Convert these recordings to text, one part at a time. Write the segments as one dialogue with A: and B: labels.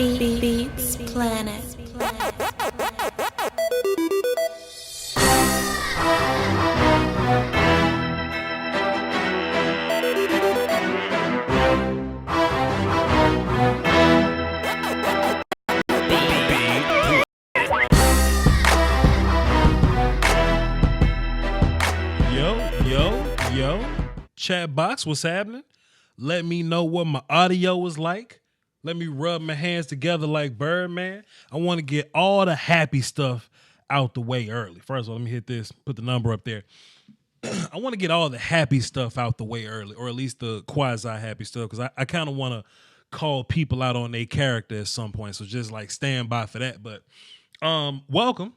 A: Beats Planet.
B: Yo, chat box, what's happening? Let me know what my audio is like. Let me rub my hands together like Birdman. I want to get all the happy stuff out the way early. First of all, let me hit this, put the number up there. I want to get all the happy stuff out the way early, or at least the quasi-happy stuff, because I kind of want to call people out on their character at some point. So just like stand by for that. But welcome.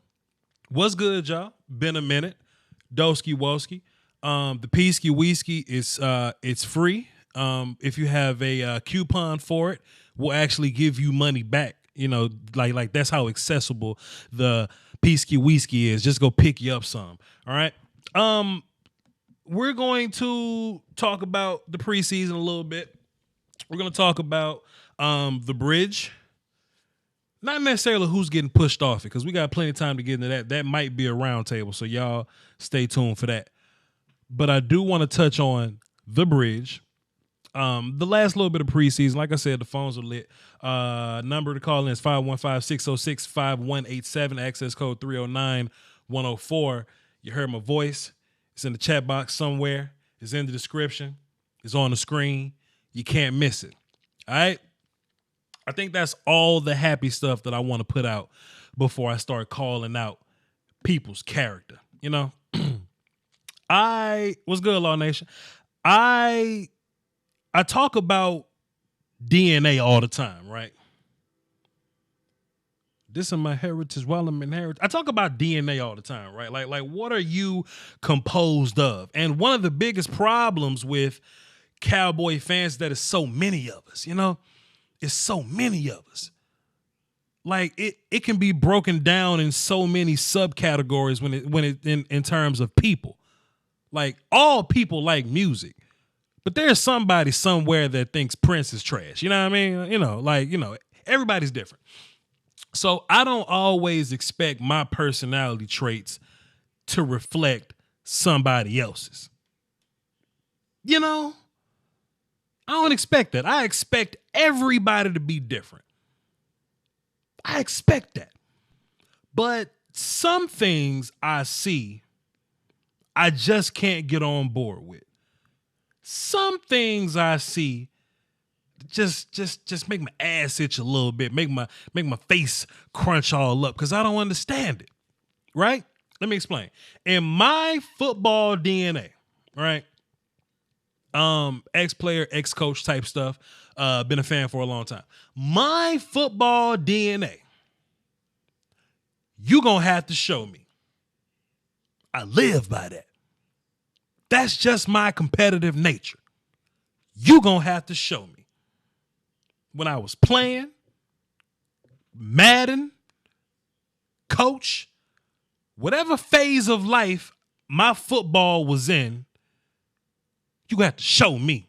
B: What's good, y'all? Been a minute. Doski Woski. The Peasky Whiskey is it's free. If you have a coupon for it, we'll actually give you money back. You know, like that's how accessible the Peasky Whiskey is. Just go pick you up some. All right. We're going to talk about the preseason a little bit. We're going to talk about the bridge. Not necessarily who's getting pushed off it, because we got plenty of time to get into that. That might be a round table, so y'all stay tuned for that. But I do want to touch on the bridge. The last little bit of preseason, like I said, the phones are lit. Number to call in is 515-606-5187, access code 309-104. You heard my voice. It's in the chat box somewhere. It's in the description. It's on the screen. You can't miss it. All right? I think that's all the happy stuff that I want to put out before I start calling out people's character. You know? What's good, Law Nation? I talk about DNA all the time, right? This is my heritage while I'm in heritage. I talk about DNA all the time, right? Like what are you composed of? And one of the biggest problems with Cowboy fans is that it's so many of us, you know? It's so many of us. Like it can be broken down in so many subcategories when it in terms of people. Like all people like music, but there's somebody somewhere that thinks Prince is trash. You know what I mean? Everybody's different. So I don't always expect my personality traits to reflect somebody else's. You know? I don't expect that. I expect everybody to be different. I expect that. But some things I see, I just can't get on board with. Some things I see just make my ass itch a little bit, make my face crunch all up, because I don't understand it. Right? Let me explain. In my football DNA, right? Ex-player, ex-coach type stuff. Been a fan for a long time. My football DNA, you gonna have to show me. I live by that. That's just my competitive nature. You gonna have to show me. When I was playing, Madden, coach, whatever phase of life my football was in, you got to show me.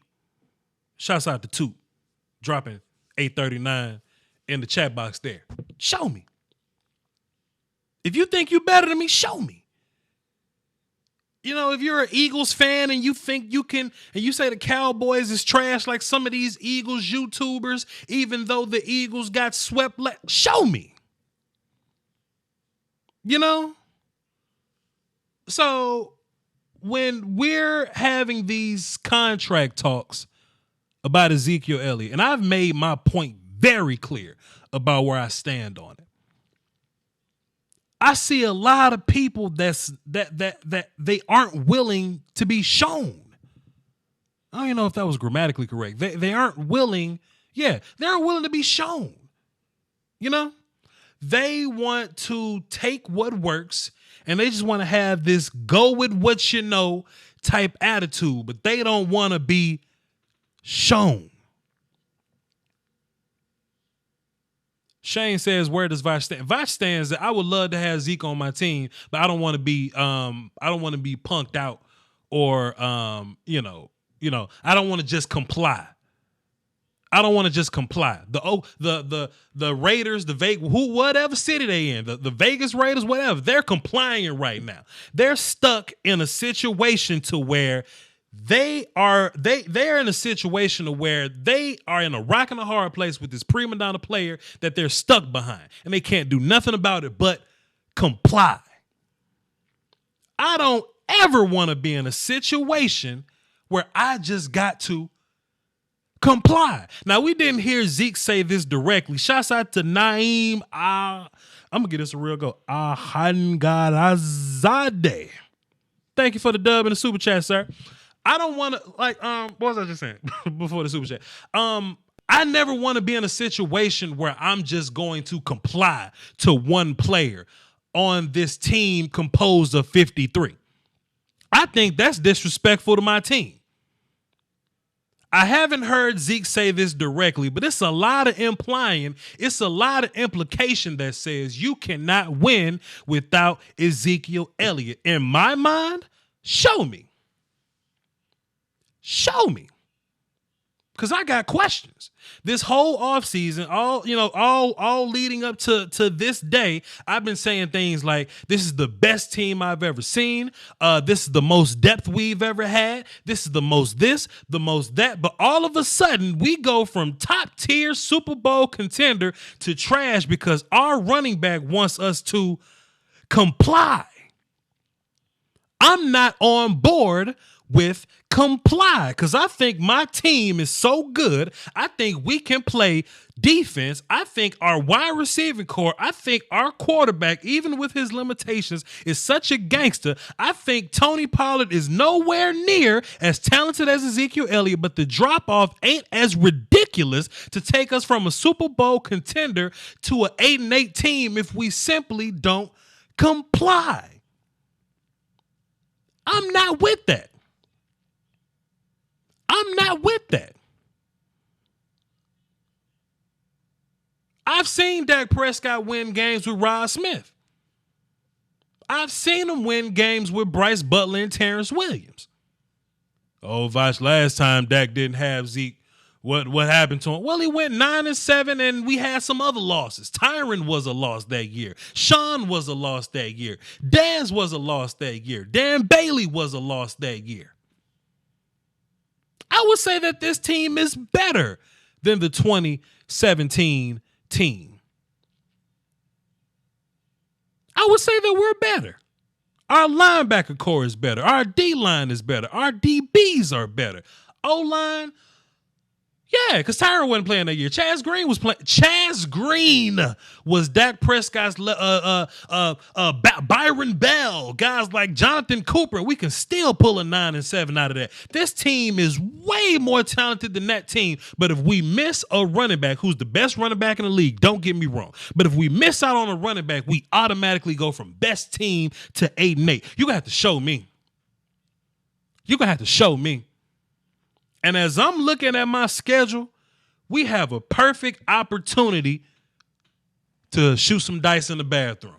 B: Shouts out to Toot, dropping 839 in the chat box there. Show me. If you think you better than me, show me. You know, if you're an Eagles fan and you think you can, and you say the Cowboys is trash like some of these Eagles YouTubers, even though the Eagles got swept, show me. You know? So when we're having these contract talks about Ezekiel Elliott, and I've made my point very clear about where I stand on it, I see a lot of people that they aren't willing to be shown. I don't even know if that was grammatically correct. They aren't willing. Yeah, they aren't willing to be shown. You know, they want to take what works and they just want to have this go with what you know type attitude, but they don't want to be shown. Shane says, where does Voch stand? Voch stands that I would love to have Zeke on my team, but I don't want to be punked out or I don't want to just comply. I don't want to just comply. The Raiders, the Vegas, whatever city they in, the Vegas Raiders, whatever, they're complying right now. They're stuck in a situation to where they're in a situation to where they are in a rock and a hard place with this prima donna player that they're stuck behind, and they can't do nothing about it but comply. I don't ever want to be in a situation where I just got to comply. Now, we didn't hear Zeke say this directly. Shouts out to Naeem. I'm going to get this a real go. Ahangarazadeh. Thank you for the dub and the super chat, sir. I don't want to, what was I just saying before the super chat? I never want to be in a situation where I'm just going to comply to one player on this team composed of 53. I think that's disrespectful to my team. I haven't heard Zeke say this directly, but it's a lot of implying, it's a lot of implication that says you cannot win without Ezekiel Elliott. In my mind, show me. Show me. Because I got questions. This whole offseason, all leading up to this day, I've been saying things like, this is the best team I've ever seen. This is the most depth we've ever had. This is the most this, the most that. But all of a sudden, we go from top tier Super Bowl contender to trash because our running back wants us to comply. I'm not on board with comply because I think my team is so good. I think we can play defense. I think our wide receiving core, I think our quarterback, even with his limitations, is such a gangster. I think Tony Pollard is nowhere near as talented as Ezekiel Elliott, but the drop-off ain't as ridiculous to take us from a Super Bowl contender to an 8-8 team if we simply don't comply. I'm not with that. I'm not with that. I've seen Dak Prescott win games with Rod Smith. I've seen him win games with Bryce Butler and Terrence Williams. Oh, Voch, last time Dak didn't have Zeke, what happened to him? Well, he went 9-7, and we had some other losses. Tyron was a loss that year. Sean was a loss that year. Daz was a loss that year. Dan Bailey was a loss that year. I would say that this team is better than the 2017 team. I would say that we're better. Our linebacker core is better. Our D-line is better. Our DBs are better. O-line, yeah, because Tyra wasn't playing that year. Chaz Green was playing. Chaz Green was Dak Prescott's Byron Bell. Guys like Jonathan Cooper. We can still pull a 9-7 out of that. This team is way more talented than that team. But if we miss a running back who's the best running back in the league, don't get me wrong. But if we miss out on a running back, we automatically go from best team to 8-8. You're going to have to show me. You're going to have to show me. And as I'm looking at my schedule, we have a perfect opportunity to shoot some dice in the bathroom.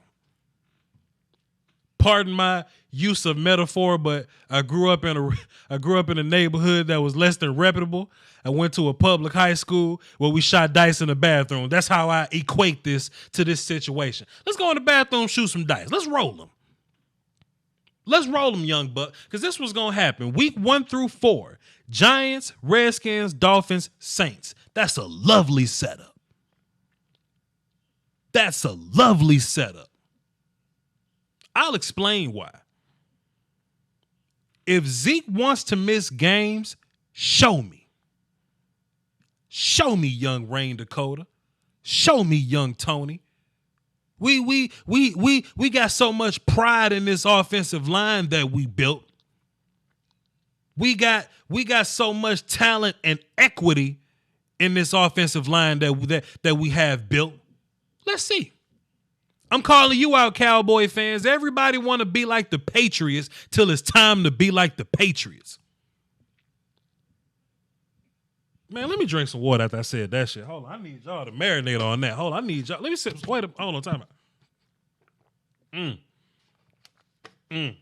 B: Pardon my use of metaphor, but I grew up in a neighborhood that was less than reputable. I went to a public high school where we shot dice in the bathroom. That's how I equate this to this situation. Let's go in the bathroom, shoot some dice. Let's roll them. Let's roll them, young buck, because this was going to happen. Week 1 through 4. Giants, Redskins, Dolphins, Saints. That's a lovely setup. That's a lovely setup. I'll explain why. If Zeke wants to miss games, show me. Show me, young Rain Dakota. Show me, young Tony. We got so much pride in this offensive line that we built. We got so much talent and equity in this offensive line that we have built. Let's see. I'm calling you out, Cowboy fans. Everybody want to be like the Patriots till it's time to be like the Patriots. Man, let me drink some water after I said that shit. Hold on. I need y'all to marinate on that. Hold on. I need y'all. Let me sit. Wait a hold on. Time out. Let me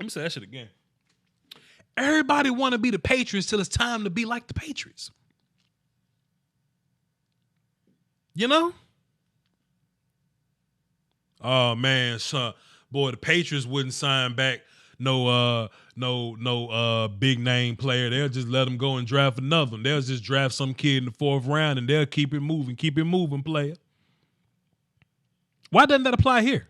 B: say that shit again. Everybody want to be the Patriots till it's time to be like the Patriots. You know? Oh man, son, boy, the Patriots wouldn't sign back no big name player. They'll just let him go and draft another one. They'll just draft some kid in the 4th round and they'll keep it moving, player. Why doesn't that apply here?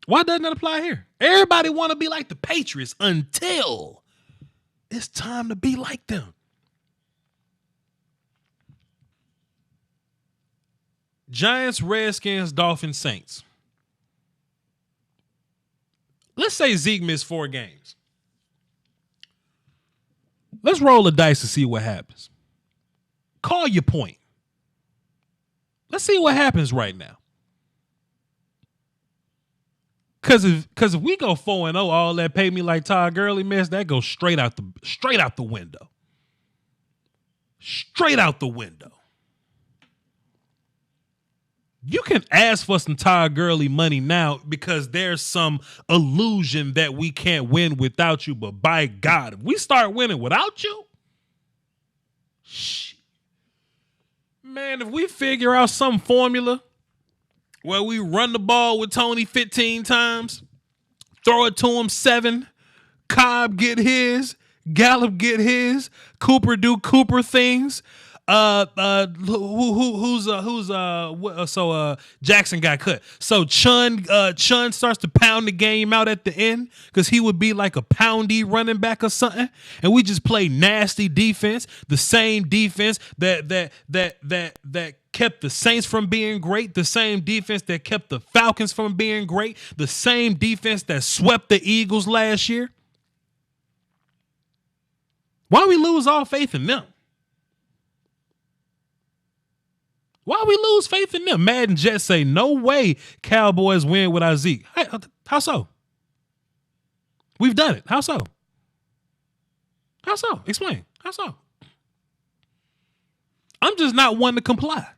B: Why doesn't that apply here? Everybody want to be like the Patriots until it's time to be like them. Giants, Redskins, Dolphins, Saints. Let's say Zeke missed 4 games. Let's roll the dice to see what happens. Call your point. Let's see what happens right now. Cause if we go 4-0, all that pay me like Todd Gurley mess, that goes straight out the window. Straight out the window. You can ask for some Todd Gurley money now because there's some illusion that we can't win without you. But by God, if we start winning without you, man, if we figure out some formula where we run the ball with Tony 15 times, throw it to him 7, Cobb get his, Gallup get his, Cooper do Cooper things. Jackson got cut. So Chun starts to pound the game out at the end because he would be like a poundy running back or something, and we just play nasty defense, the same defense that kept the Saints from being great, the same defense that kept the Falcons from being great, the same defense that swept the Eagles last year. Why we lose all faith in them? Why we lose faith in them? Madden Jets say, no way Cowboys win without Zeke. How so? We've done it. How so? How so? Explain. How so? I'm just not one to comply.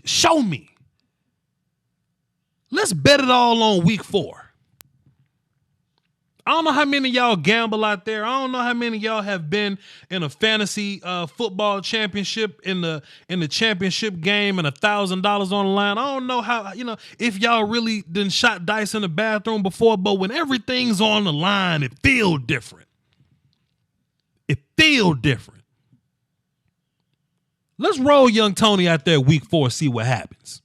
B: Show me. Let's bet it all on week 4. I don't know how many of y'all gamble out there. I don't know how many of y'all have been in a fantasy football championship in the championship game and $1,000 on the line. I don't know how, if y'all really done shot dice in the bathroom before, but when everything's on the line, it feels different. It feels different. Let's roll young Tony out there week 4, see what happens.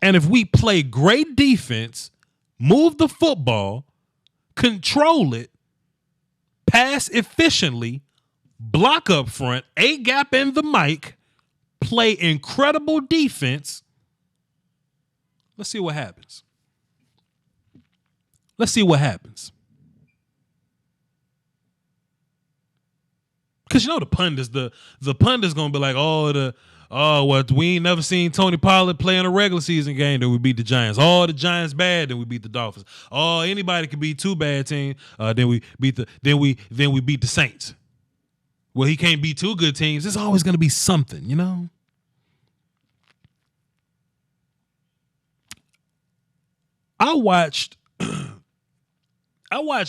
B: And if we play great defense, move the football, control it, pass efficiently, block up front, A-gap in the mic, play incredible defense. Let's see what happens. Let's see what happens. Because the pundits, the pundits going to be like, we ain't never seen Tony Pollard play in a regular season game, then we beat the Giants. The Giants bad, then we beat the Dolphins. Anybody could beat 2 bad teams, then we beat the Saints. Well, he can't beat 2 good teams. There's always going to be something, I watched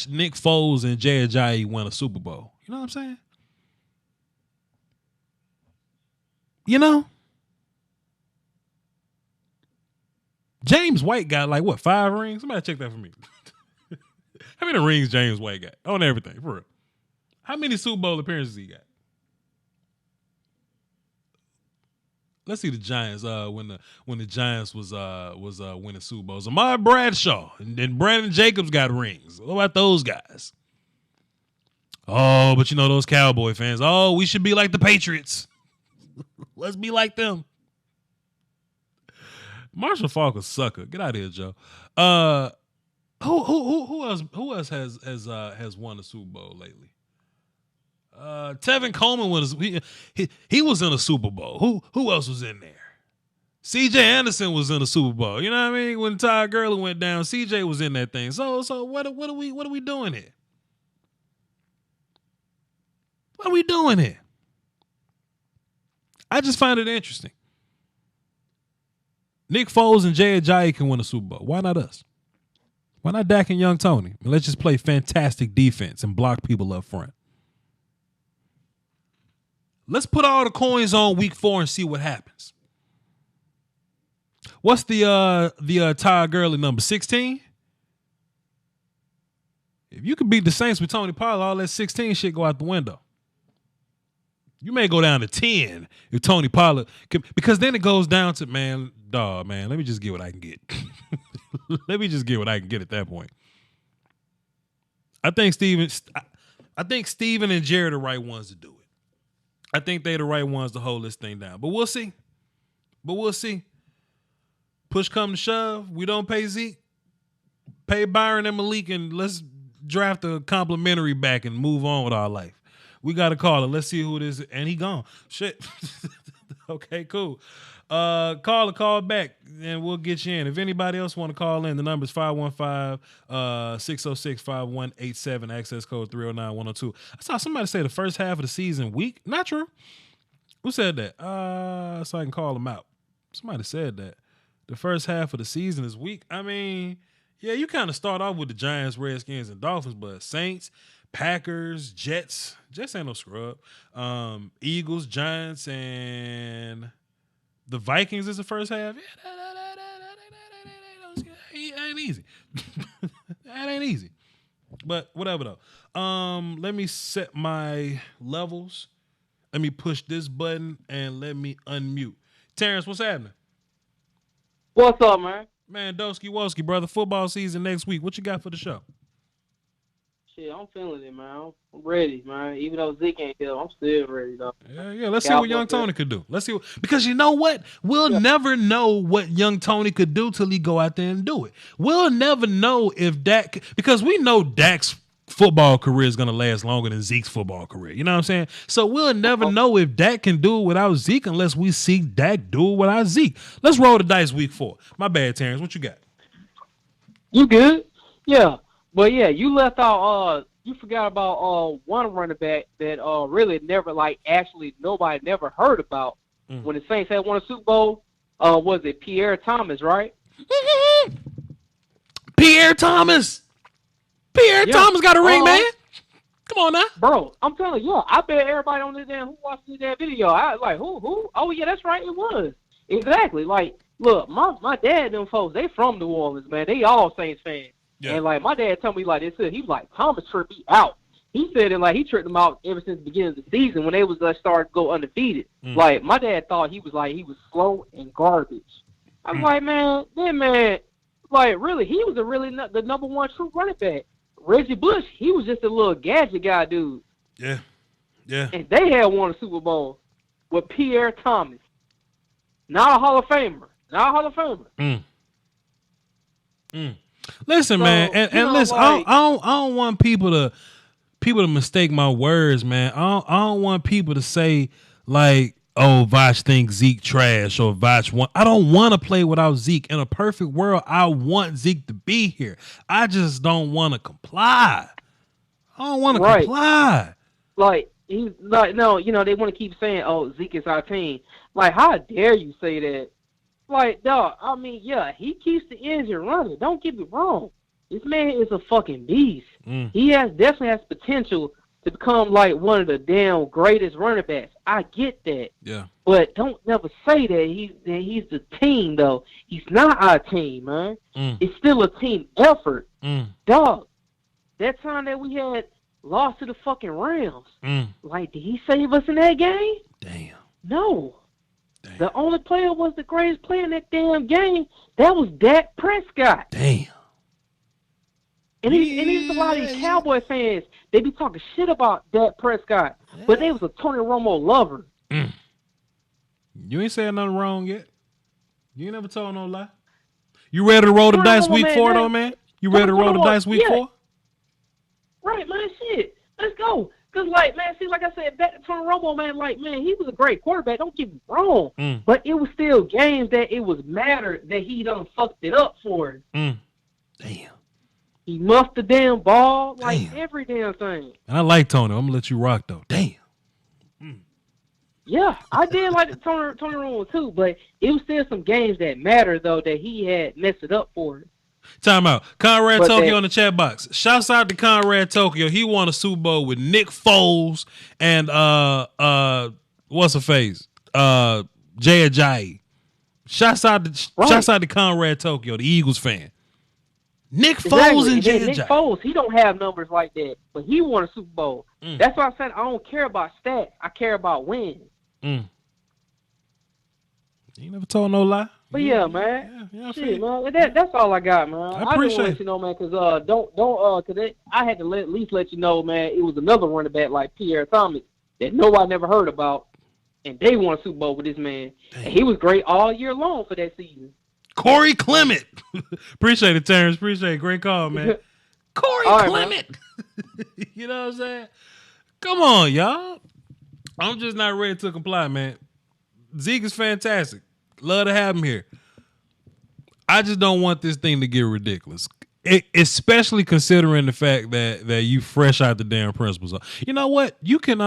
B: Nick Foles and Jay Ajayi win a Super Bowl. You know what I'm saying? James White got 5 rings? Somebody check that for me. How many rings James White got? On everything, for real. How many Super Bowl appearances he got? Let's see the Giants when the Giants was winning Super Bowls. Amar Bradshaw and Brandon Jacobs got rings. What about those guys? But those Cowboy fans. We should be like the Patriots. Let's be like them. Marshall Faulk a sucker. Get out of here, Joe. Who else has won a Super Bowl lately? Tevin Coleman he was in a Super Bowl. Who else was in there? CJ Anderson was in a Super Bowl. You know what I mean? When Todd Gurley went down, CJ was in that thing. So what are we doing here? What are we doing here? I just find it interesting. Nick Foles and Jay Ajayi can win a Super Bowl. Why not us? Why not Dak and young Tony? Let's just play fantastic defense and block people up front. Let's put all the coins on week 4 and see what happens. What's the Todd Gurley number? 16? If you could beat the Saints with Tony Pollard, all that 16 shit go out the window. You may go down to 10 if Tony Pollard can, because then it goes down to, man, let me just get what I can get. Let me just get what I can get at that point. I think Steven and Jared are the right ones to do it. I think they're the right ones to hold this thing down. But we'll see. Push come to shove. We don't pay Zeke. Pay Byron and Malik, and let's draft a complimentary back and move on with our life. We got to call it. Let's see who it is. And he gone. Shit. Okay, cool. Call back, and we'll get you in. If anybody else want to call in, the number is 515-606-5187, access code 309-102. I saw somebody say the first half of the season weak. Not true. Who said that? So I can call them out. Somebody said that. The first half of the season is weak. I mean, yeah, you kind of start off with the Giants, Redskins, and Dolphins, but Saints, Packers, Jets ain't no scrub. Eagles, Giants, and the Vikings is the first half. Yeah, that ain't easy. That ain't easy. But whatever though. Let me set my levels. Let me push this button and let me unmute. Terrence, what's happening?
C: What's up, man?
B: Man, Doski Woski, brother. Football season next week. What you got for the show?
C: Shit, I'm feeling it, man. I'm ready, man. Even though Zeke ain't here, I'm still ready, though.
B: Yeah. Let's see what young Tony could do. Because you know what? We'll never know what young Tony could do till he go out there and do it. We'll never know if Dak, because we know Dak's football career is going to last longer than Zeke's football career. You know what I'm saying? So we'll never know if Dak can do it without Zeke unless we see Dak do it without Zeke. Let's roll the dice week 4. My bad, Terrence. What you got?
C: You good? Yeah. But yeah, you left out you forgot about one running back that really never actually nobody never heard about when the Saints had won a Super Bowl. Was it Pierre Thomas, right?
B: Pierre Thomas Thomas got a ring, man. Come on now.
C: Bro, I'm telling you, I bet everybody on this damn who watched this damn video. I like who? Oh yeah, that's right, it was. Exactly. Like, look, my dad and them folks, they from New Orleans, man. They all Saints fans. Yeah. And like my dad told me like this, he was like, Thomas tripped me out. He said it like he tripped them out ever since the beginning of the season when they was started to go undefeated. Like my dad thought he was slow and garbage. I'm like, man, like really, he was the number one true running back. Reggie Bush, he was just a little gadget guy, dude.
B: Yeah.
C: And they had won a Super Bowl with Pierre Thomas, not a Hall of Famer.
B: Listen, so, man, and listen, like, I don't want people to mistake my words, man. I don't want people to say like, oh, Voch thinks Zeke trash or Voch want. I don't want to play without Zeke. In a perfect world, I want Zeke to be here. I just don't want to comply. I don't want to comply.
C: Like he's like, no, they want to keep saying, oh, Zeke is our team. Like, how dare you say that? Like, dog, I mean, yeah, he keeps the engine running. Don't get me wrong. This man is a fucking beast. He definitely has potential to become like one of the damn greatest running backs. I get that.
B: Yeah.
C: But don't never say that he's the team though. He's not our team, man. It's still a team effort. Dog, that time that we had lost to the fucking Rams, like, did he save us in that game?
B: Damn.
C: No. The only player was the greatest player in that damn game. That was Dak Prescott.
B: Damn.
C: And there's a lot of these Cowboy fans, they be talking shit about Dak Prescott, but they was a Tony Romo lover.
B: You ain't saying nothing wrong yet. You ain't never told no lie. You ready to roll the dice week 4, though, man? You ready to roll the dice week 4?
C: Right, man, shit. Let's go. Because, like, man, see, like I said, back to Tony Romo, man, like, man, he was a great quarterback. Don't get me wrong. But it was still games that it was mattered that he done fucked it up for.
B: Damn.
C: He muffed the damn ball, like every damn thing.
B: And I like Tony. I'm going to let you rock, though. Damn.
C: Yeah, I did like the Tony Romo, too, but it was still some games that mattered, though, that he had messed it up for.
B: Time out. Conrad Tokyo in the chat box. Shouts out to Conrad Tokyo. He won a Super Bowl with Nick Foles and what's her face? Jay Ajayi. Shouts out to Conrad Tokyo, the Eagles fan. Nick Foles and Jay Ajayi.
C: Nick Foles, he don't have numbers like that, but he won a Super Bowl. That's why I said I don't care about stats. I care about wins.
B: You never told no lie.
C: But yeah, man.
B: Yeah,
C: shit, man. That's all I got, man.
B: I appreciate
C: just want to let you know, man, because because I had to at least let you know, man. It was another running back like Pierre Thomas that nobody never heard about, and they won a Super Bowl with this man. Dang. And he was great all year long for that season.
B: Corey Clement. Appreciate it, Terrence. Appreciate it. Great call, man. Corey Clement. You know what I'm saying? Come on, y'all. I'm just not ready to comply, man. Zeke is fantastic. Love to have him here. I just don't want this thing to get ridiculous. Especially considering the fact that you fresh out the damn principles. You know what? You can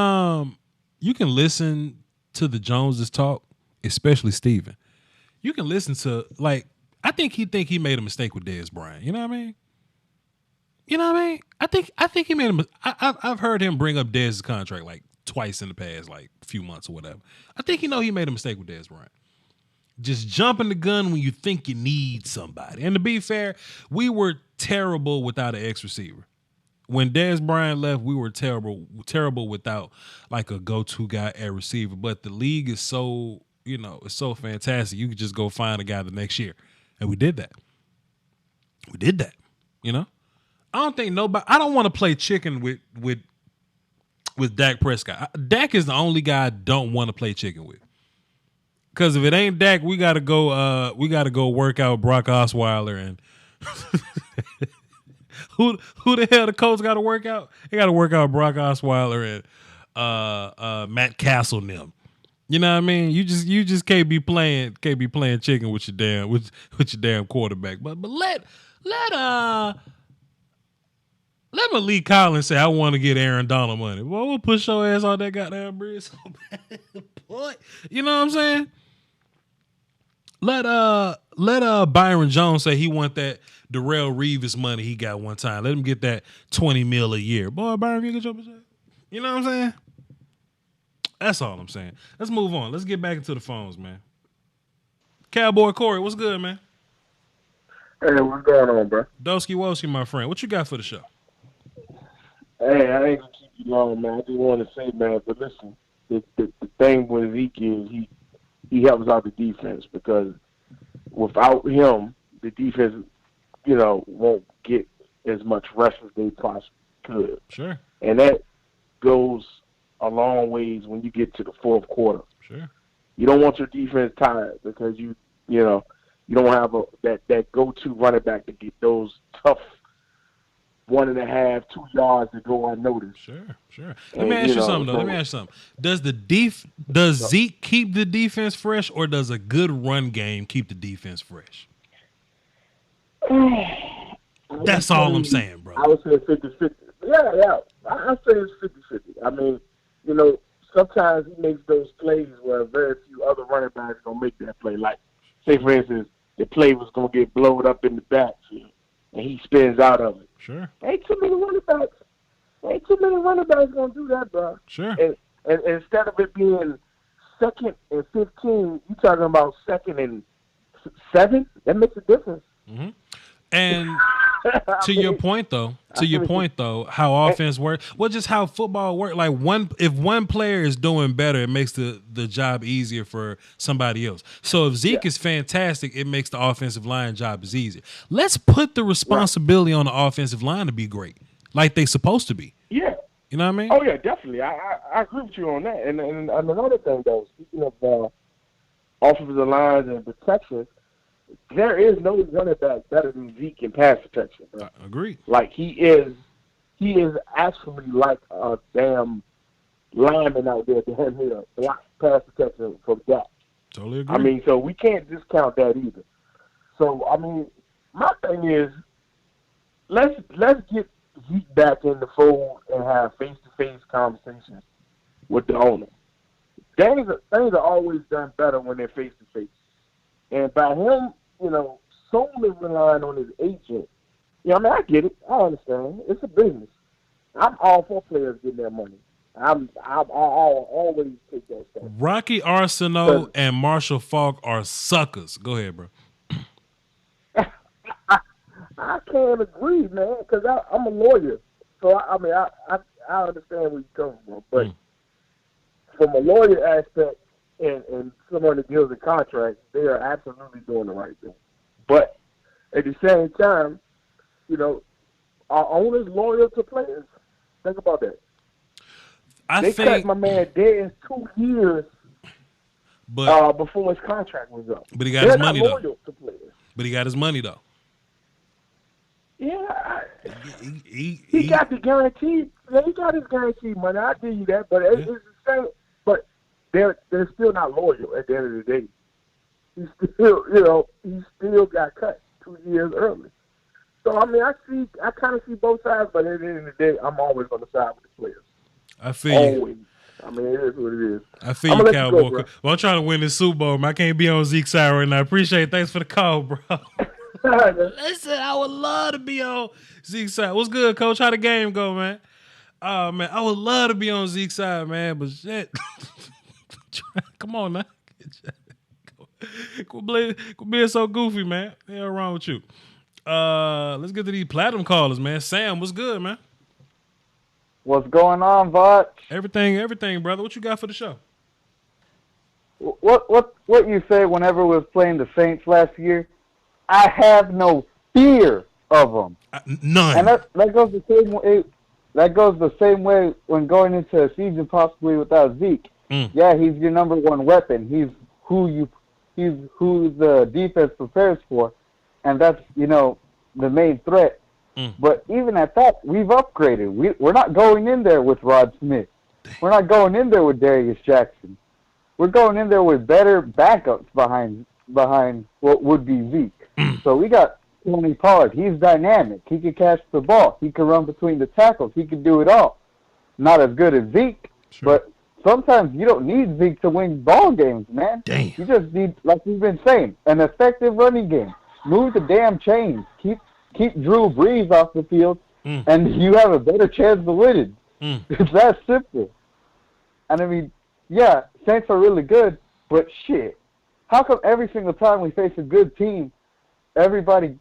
B: listen to the Joneses talk, especially Steven. You can listen to, like, I think he made a mistake with Dez Bryant. You know what I mean? I think he made I've heard him bring up Dez's contract like twice in the past, like few months or whatever. I think he made a mistake with Dez Bryant. Just jumping the gun when you think you need somebody. And to be fair, we were terrible without an X receiver. When Dez Bryant left, we were terrible without like a go-to guy at receiver. But the league is so, it's so fantastic. You could just go find a guy the next year. And we did that. I don't think nobody, I don't want to play chicken with Dak Prescott. Dak is the only guy I don't want to play chicken with. Because if it ain't Dak, we gotta go work out Brock Osweiler and who the hell the coach got to work out? He got to work out Brock Osweiler and Matt Castle and them. You know what I mean? You just can't be playing chicken with your damn quarterback. But let Malik Collins say I want to get Aaron Donald money. Well, we'll push your ass on that goddamn bridge so bad. Boy, you know what I'm saying? Let Byron Jones say he want that Darrell Reeves money he got one time. Let him get that $20 million a year. Boy, Byron, you get your percent. You know what I'm saying? That's all I'm saying. Let's move on. Let's get back into the phones, man. Cowboy Corey, what's good, man?
D: Hey, what's going on, bro?
B: Dosky Woski, my friend. What you got for the show?
D: Hey, I ain't gonna keep you long, man. I just want to say, man, but listen, the thing with Ezekiel is he helps out the defense because without him, the defense, won't get as much rest as they possibly could.
B: Sure.
D: And that goes a long ways when you get to the fourth quarter.
B: Sure.
D: You don't want your defense tired because you don't have that go-to running back to get those tough 1.5, 2 yards to go unnoticed.
B: Sure. Let me ask you something. Does Zeke keep the defense fresh, or does a good run game keep the defense fresh? That's all I'm saying, bro.
D: I would say 50-50. Yeah. I say it's 50-50. I mean, sometimes he makes those plays where very few other running backs gonna make that play. Like, say for instance, the play was gonna get blown up in the backfield, and he spins out of it.
B: Sure.
D: Ain't too many running backs gonna do that, bro.
B: Sure.
D: And instead of it being 2nd and 15, you talking about 2nd and 7? That makes a difference.
B: Mm-hmm. And to your point though, how offense works, just how football works. Like if one player is doing better, it makes the job easier for somebody else. So if Zeke is fantastic, it makes the offensive line job is easier. Let's put the responsibility on the offensive line to be great, like they supposed to be.
D: Yeah.
B: You know what I mean?
D: Oh yeah, definitely. I agree with you on that. And another thing though, speaking of offensive lines and protection, there is no running back better than Zeke in pass protection. Bro.
B: Agreed.
D: Like he is actually like a damn lineman out there damn near block pass protection from that.
B: Totally agree.
D: I mean, so we can't discount that either. So I mean, my thing is, let's get Zeke back in the fold and have face-to-face conversations with the owner. Things are always done better when they're face-to-face. And by him, solely relying on his agent, I mean, I get it. I understand. It's a business. I'm all for players getting their money. I'll always take that step.
B: Rocky Arsenault and Marshall Faulk are suckers. Go ahead, bro.
D: I can't agree, man, because I'm a lawyer. So, I mean, I understand where you're coming from. But from a lawyer aspect and someone that deals with contracts, they are absolutely doing the right thing. But at the same time, you know, are owners loyal to players? Think about that. They cut my man dead in 2 years before his contract was up.
B: But he got his money, though.
D: To players.
B: But he got his money, though.
D: Yeah, he got the guarantee. Yeah, he got his guaranteed money. I give you that, but it's the same. But they're still not loyal at the end of the day. He still got cut 2 years early. So I mean, I kind of see both sides, but at the end of the day, I'm always on the side with the players.
B: I feel you.
D: Always. I mean, it is what it is.
B: I feel you, Cowboy. Well, I'm trying to win this Super Bowl, man. I can't be on Zeke's side right now. I appreciate it. Thanks for the call, bro. Listen, I would love to be on Zeke's side. What's good, Coach? How the game go, man? Oh, man, I would love to be on Zeke's side, man, but shit. Come on, now. Quit being so goofy, man. What's wrong with you? Let's get to these platinum callers, man. Sam, what's good, man?
E: What's going on, Voch?
B: Everything, brother. What you got for the show?
E: What you say whenever we was playing the Saints last year? I have no fear of them.
B: None.
E: And that goes the same way. That goes the same way when going into a season possibly without Zeke. Yeah, he's your number one weapon. He's who the defense prepares for, and that's the main threat. But even at that, we've upgraded. We're not going in there with Rod Smith. We're not going in there with Darius Jackson. We're going in there with better backups behind what would be Zeke. So we got Tony Pollard. He's dynamic. He can catch the ball. He can run between the tackles. He can do it all. Not as good as Zeke, but sometimes you don't need Zeke to win ball games, man.
B: Damn.
E: You just need, like we've been saying, an effective running game. Move the damn chains. Keep Drew Brees off the field, and you have a better chance of winning. It's that simple. And I mean, yeah, Saints are really good, but shit. How come every single time we face a good team, everybody,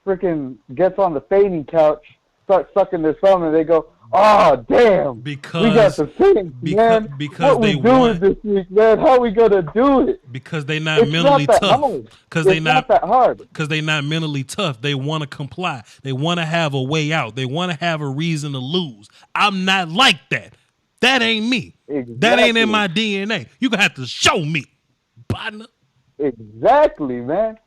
E: freaking gets on the fainting couch, starts sucking their thumb, and they go, "Oh, damn, we got the Saints, man.
B: Because
E: what
B: they
E: we doing this week, man? How we gonna do it?"
B: Because they're not mentally tough. Because
E: they're not that hard.
B: Because they're not mentally tough. They want to comply. They want to have a way out. They want to have a reason to lose. I'm not like that. That ain't me.
E: Exactly.
B: That ain't in my DNA. You gonna have to show me, partner.
E: Exactly, man.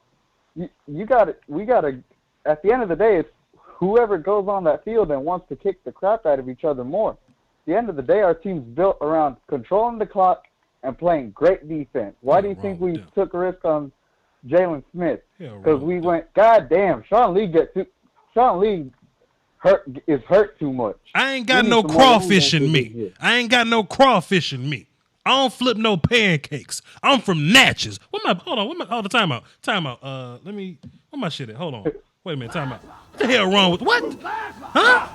E: You got it. We got to. At the end of the day, it's whoever goes on that field and wants to kick the crap out of each other more. At the end of the day, our team's built around controlling the clock and playing great defense. Why do you think we took a risk on Jalen Smith? Because we went, God damn, Sean Lee is hurt too much.
B: I ain't got no crawfish in me. I don't flip no pancakes. I'm from Natchez. Time out. Where my shit at? Hold on. Wait a minute, time out. What the hell wrong with what? Huh?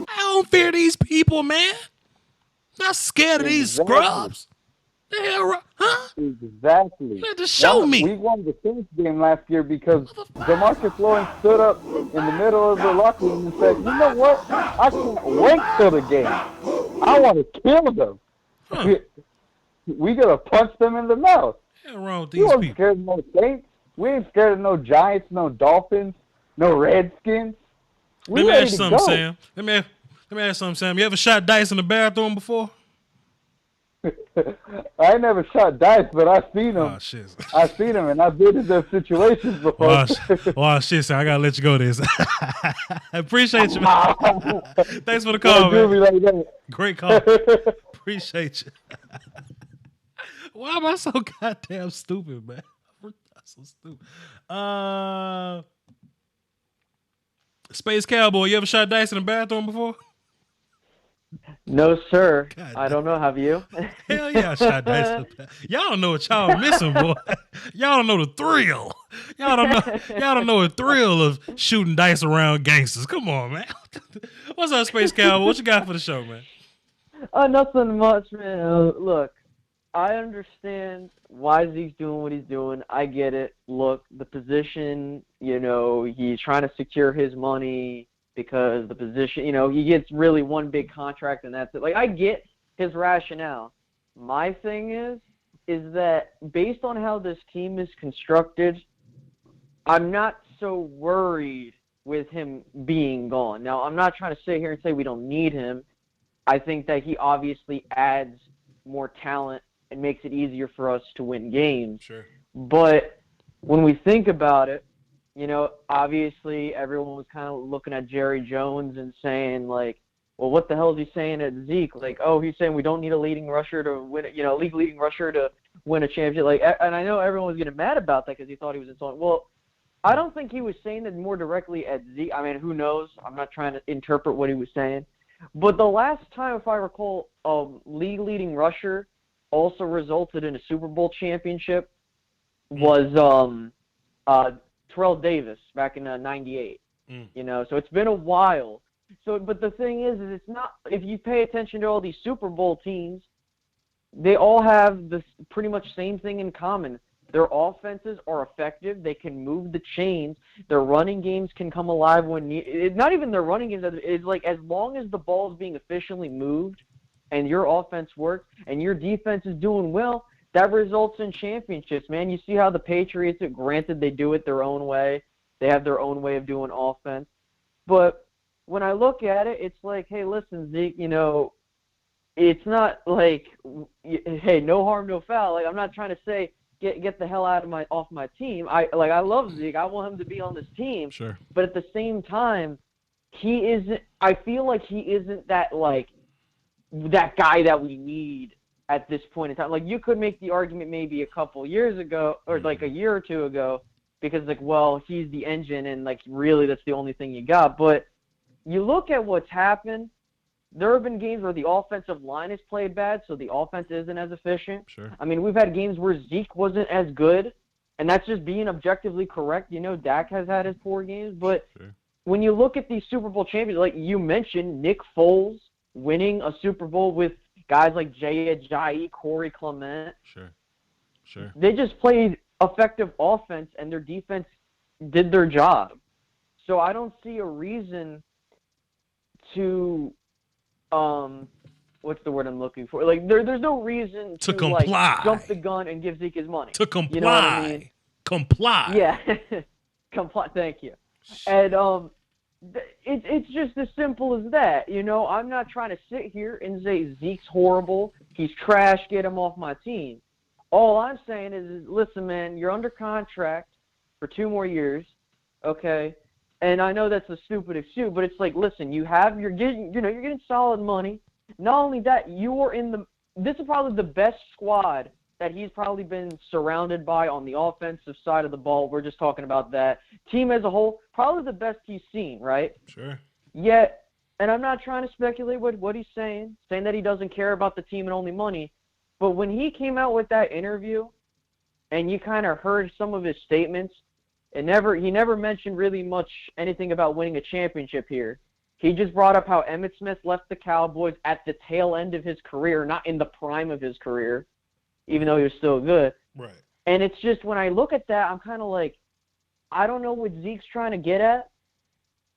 B: I don't fear these people, man. Not scared of these scrubs. The hell, huh?
E: Exactly.
B: You had to show me.
E: We won the Saints game last year because DeMarcus Lawrence stood up in the middle of the locker room and said, "You know what? I can't wait till the game. I want to kill them. Huh. We gotta punch them in the mouth."
B: What's wrong with these people?
E: We ain't scared of no Saints. We ain't scared of no Giants, no Dolphins, no Redskins.
B: Let me ask you something, Sam. Let me ask something, Sam. You ever shot dice in the bathroom before?
E: I never shot dice, but I've seen them.
B: Oh, shit.
E: I've seen them, and I've been in those situations before.
B: Oh, shit, Sam. I got to let you go this. I appreciate you, man. Thanks for the call, man.
E: Like
B: Great call. Appreciate you. Why am I so goddamn stupid, man? I'm so stupid. Space Cowboy, you ever shot dice in the bathroom before?
F: No, sir.
B: God
F: I
B: damn.
F: don't know. Have you?
B: Hell yeah, I shot dice up there. Y'all don't know what y'all missing, boy. Y'all don't know the thrill. Y'all don't know. Y'all don't know the thrill of shooting dice around gangsters. Come on, man. What's up, Space Cowboy? What you got for the show, man?
F: Nothing much, man. Look, I understand why Zeke's doing what he's doing. I get it. Look, the position, he's trying to secure his money because the position, he gets really one big contract and that's it. Like, I get his rationale. My thing is that based on how this team is constructed, I'm not so worried with him being gone. Now, I'm not trying to sit here and say we don't need him. I think that he obviously adds more talent and makes it easier for us to win games.
B: Sure.
F: But when we think about it, obviously everyone was kind of looking at Jerry Jones and saying, like, well, what the hell is he saying at Zeke? Like, oh, he's saying we don't need a leading rusher to win, leading rusher to win a championship. Like, and I know everyone was getting mad about that because he thought he was insulting. Well, I don't think he was saying that more directly at Zeke. I mean, who knows? I'm not trying to interpret what he was saying. But the last time, if I recall, league-leading rusher also resulted in a Super Bowl championship was Terrell Davis back in '98. So it's been a while. So, but the thing is it's not. If you pay attention to all these Super Bowl teams, they all have the pretty much same thing in common. Their offenses are effective. They can move the chains. Their running games can come alive when needed. Not even their running games. It's like as long as the ball is being efficiently moved and your offense works and your defense is doing well, that results in championships, man. You see how the Patriots, granted they do it their own way. They have their own way of doing offense. But when I look at it, it's like, hey, listen, Zeke, it's not like, hey, no harm, no foul. Like, I'm not trying to say, get the hell off my team. I love Zeke. I want him to be on this team.
B: Sure.
F: But at the same time, he isn't. I feel like he isn't that guy that we need at this point in time. Like, you could make the argument maybe a couple years ago or like a year or two ago because he's the engine and really that's the only thing you got. But you look at what's happened. There have been games where the offensive line has played bad, so the offense isn't as efficient.
B: Sure.
F: I mean, we've had games where Zeke wasn't as good, and that's just being objectively correct. Dak has had his poor games, but when you look at these Super Bowl champions, like you mentioned, Nick Foles winning a Super Bowl with guys like Jay Ajayi, Corey Clement.
B: Sure.
F: They just played effective offense, and their defense did their job. So I don't see a reason to what's the word I'm looking for? Like, there's no reason to
B: comply.
F: Jump the gun and give Zeke his money.
B: To comply.
F: You know what I mean?
B: Comply.
F: Yeah. Comply. Thank you. And it's just as simple as that. I'm not trying to sit here and say Zeke's horrible. He's trash. Get him off my team. All I'm saying is listen, man, you're under contract for 2 more years, okay? And I know that's a stupid excuse, but it's like, listen, you're getting solid money. Not only that, this is probably the best squad that he's probably been surrounded by on the offensive side of the ball. We're just talking about that. Team as a whole, probably the best he's seen, right?
B: Sure.
F: Yet, and I'm not trying to speculate what he's saying that he doesn't care about the team and only money. But when he came out with that interview and you kind of heard some of his statements, he never mentioned really much anything about winning a championship here. He just brought up how Emmitt Smith left the Cowboys at the tail end of his career, not in the prime of his career, even though he was still good.
B: Right.
F: And it's just when I look at that, I'm kind of like, I don't know what Zeke's trying to get at.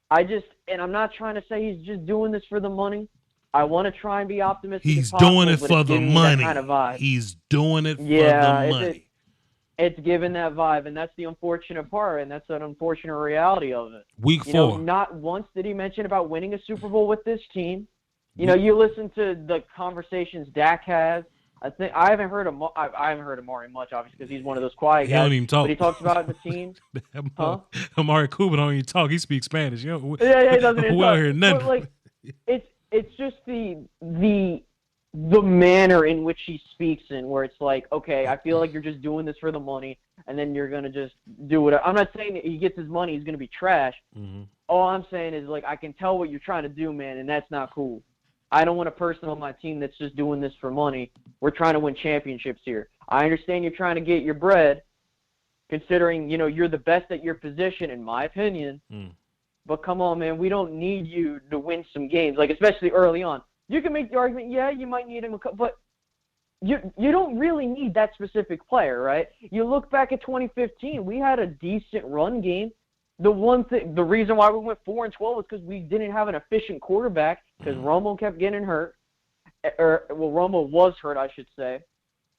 F: And I'm not trying to say he's just doing this for the money. I want to try and be optimistic.
B: He's doing it for the money.
F: Kind of vibe.
B: He's doing it for the money.
F: It's given that vibe, and that's the unfortunate part, and that's an unfortunate reality of it.
B: Week 4.
F: Not once did he mention about winning a Super Bowl with this team. You listen to the conversations Dak has. I haven't heard Amari much, obviously, because he's one of those quiet guys.
B: He don't even talk.
F: But he talks about the team. Huh?
B: Amari Cooper don't even talk. He speaks Spanish.
F: Yeah, he doesn't even
B: we
F: talk.
B: don't hear nothing.
F: But, it's just the manner in which he speaks in, where it's like, okay, I feel like you're just doing this for the money, and then you're gonna just do whatever. I'm not saying that he gets his money, he's gonna be trash. Mm-hmm. All I'm saying is, like, I can tell what you're trying to do, man, and that's not cool. I don't want a person on my team that's just doing this for money. We're trying to win championships here. I understand you're trying to get your bread, considering, you're the best at your position, in my opinion. But come on, man, we don't need you to win some games, like especially early on. You can make the argument, yeah, you might need him, but you don't really need that specific player, right? You look back at 2015, we had a decent run game. The reason why we went 4-12 was because we didn't have an efficient quarterback because Romo kept getting hurt. Romo was hurt, I should say,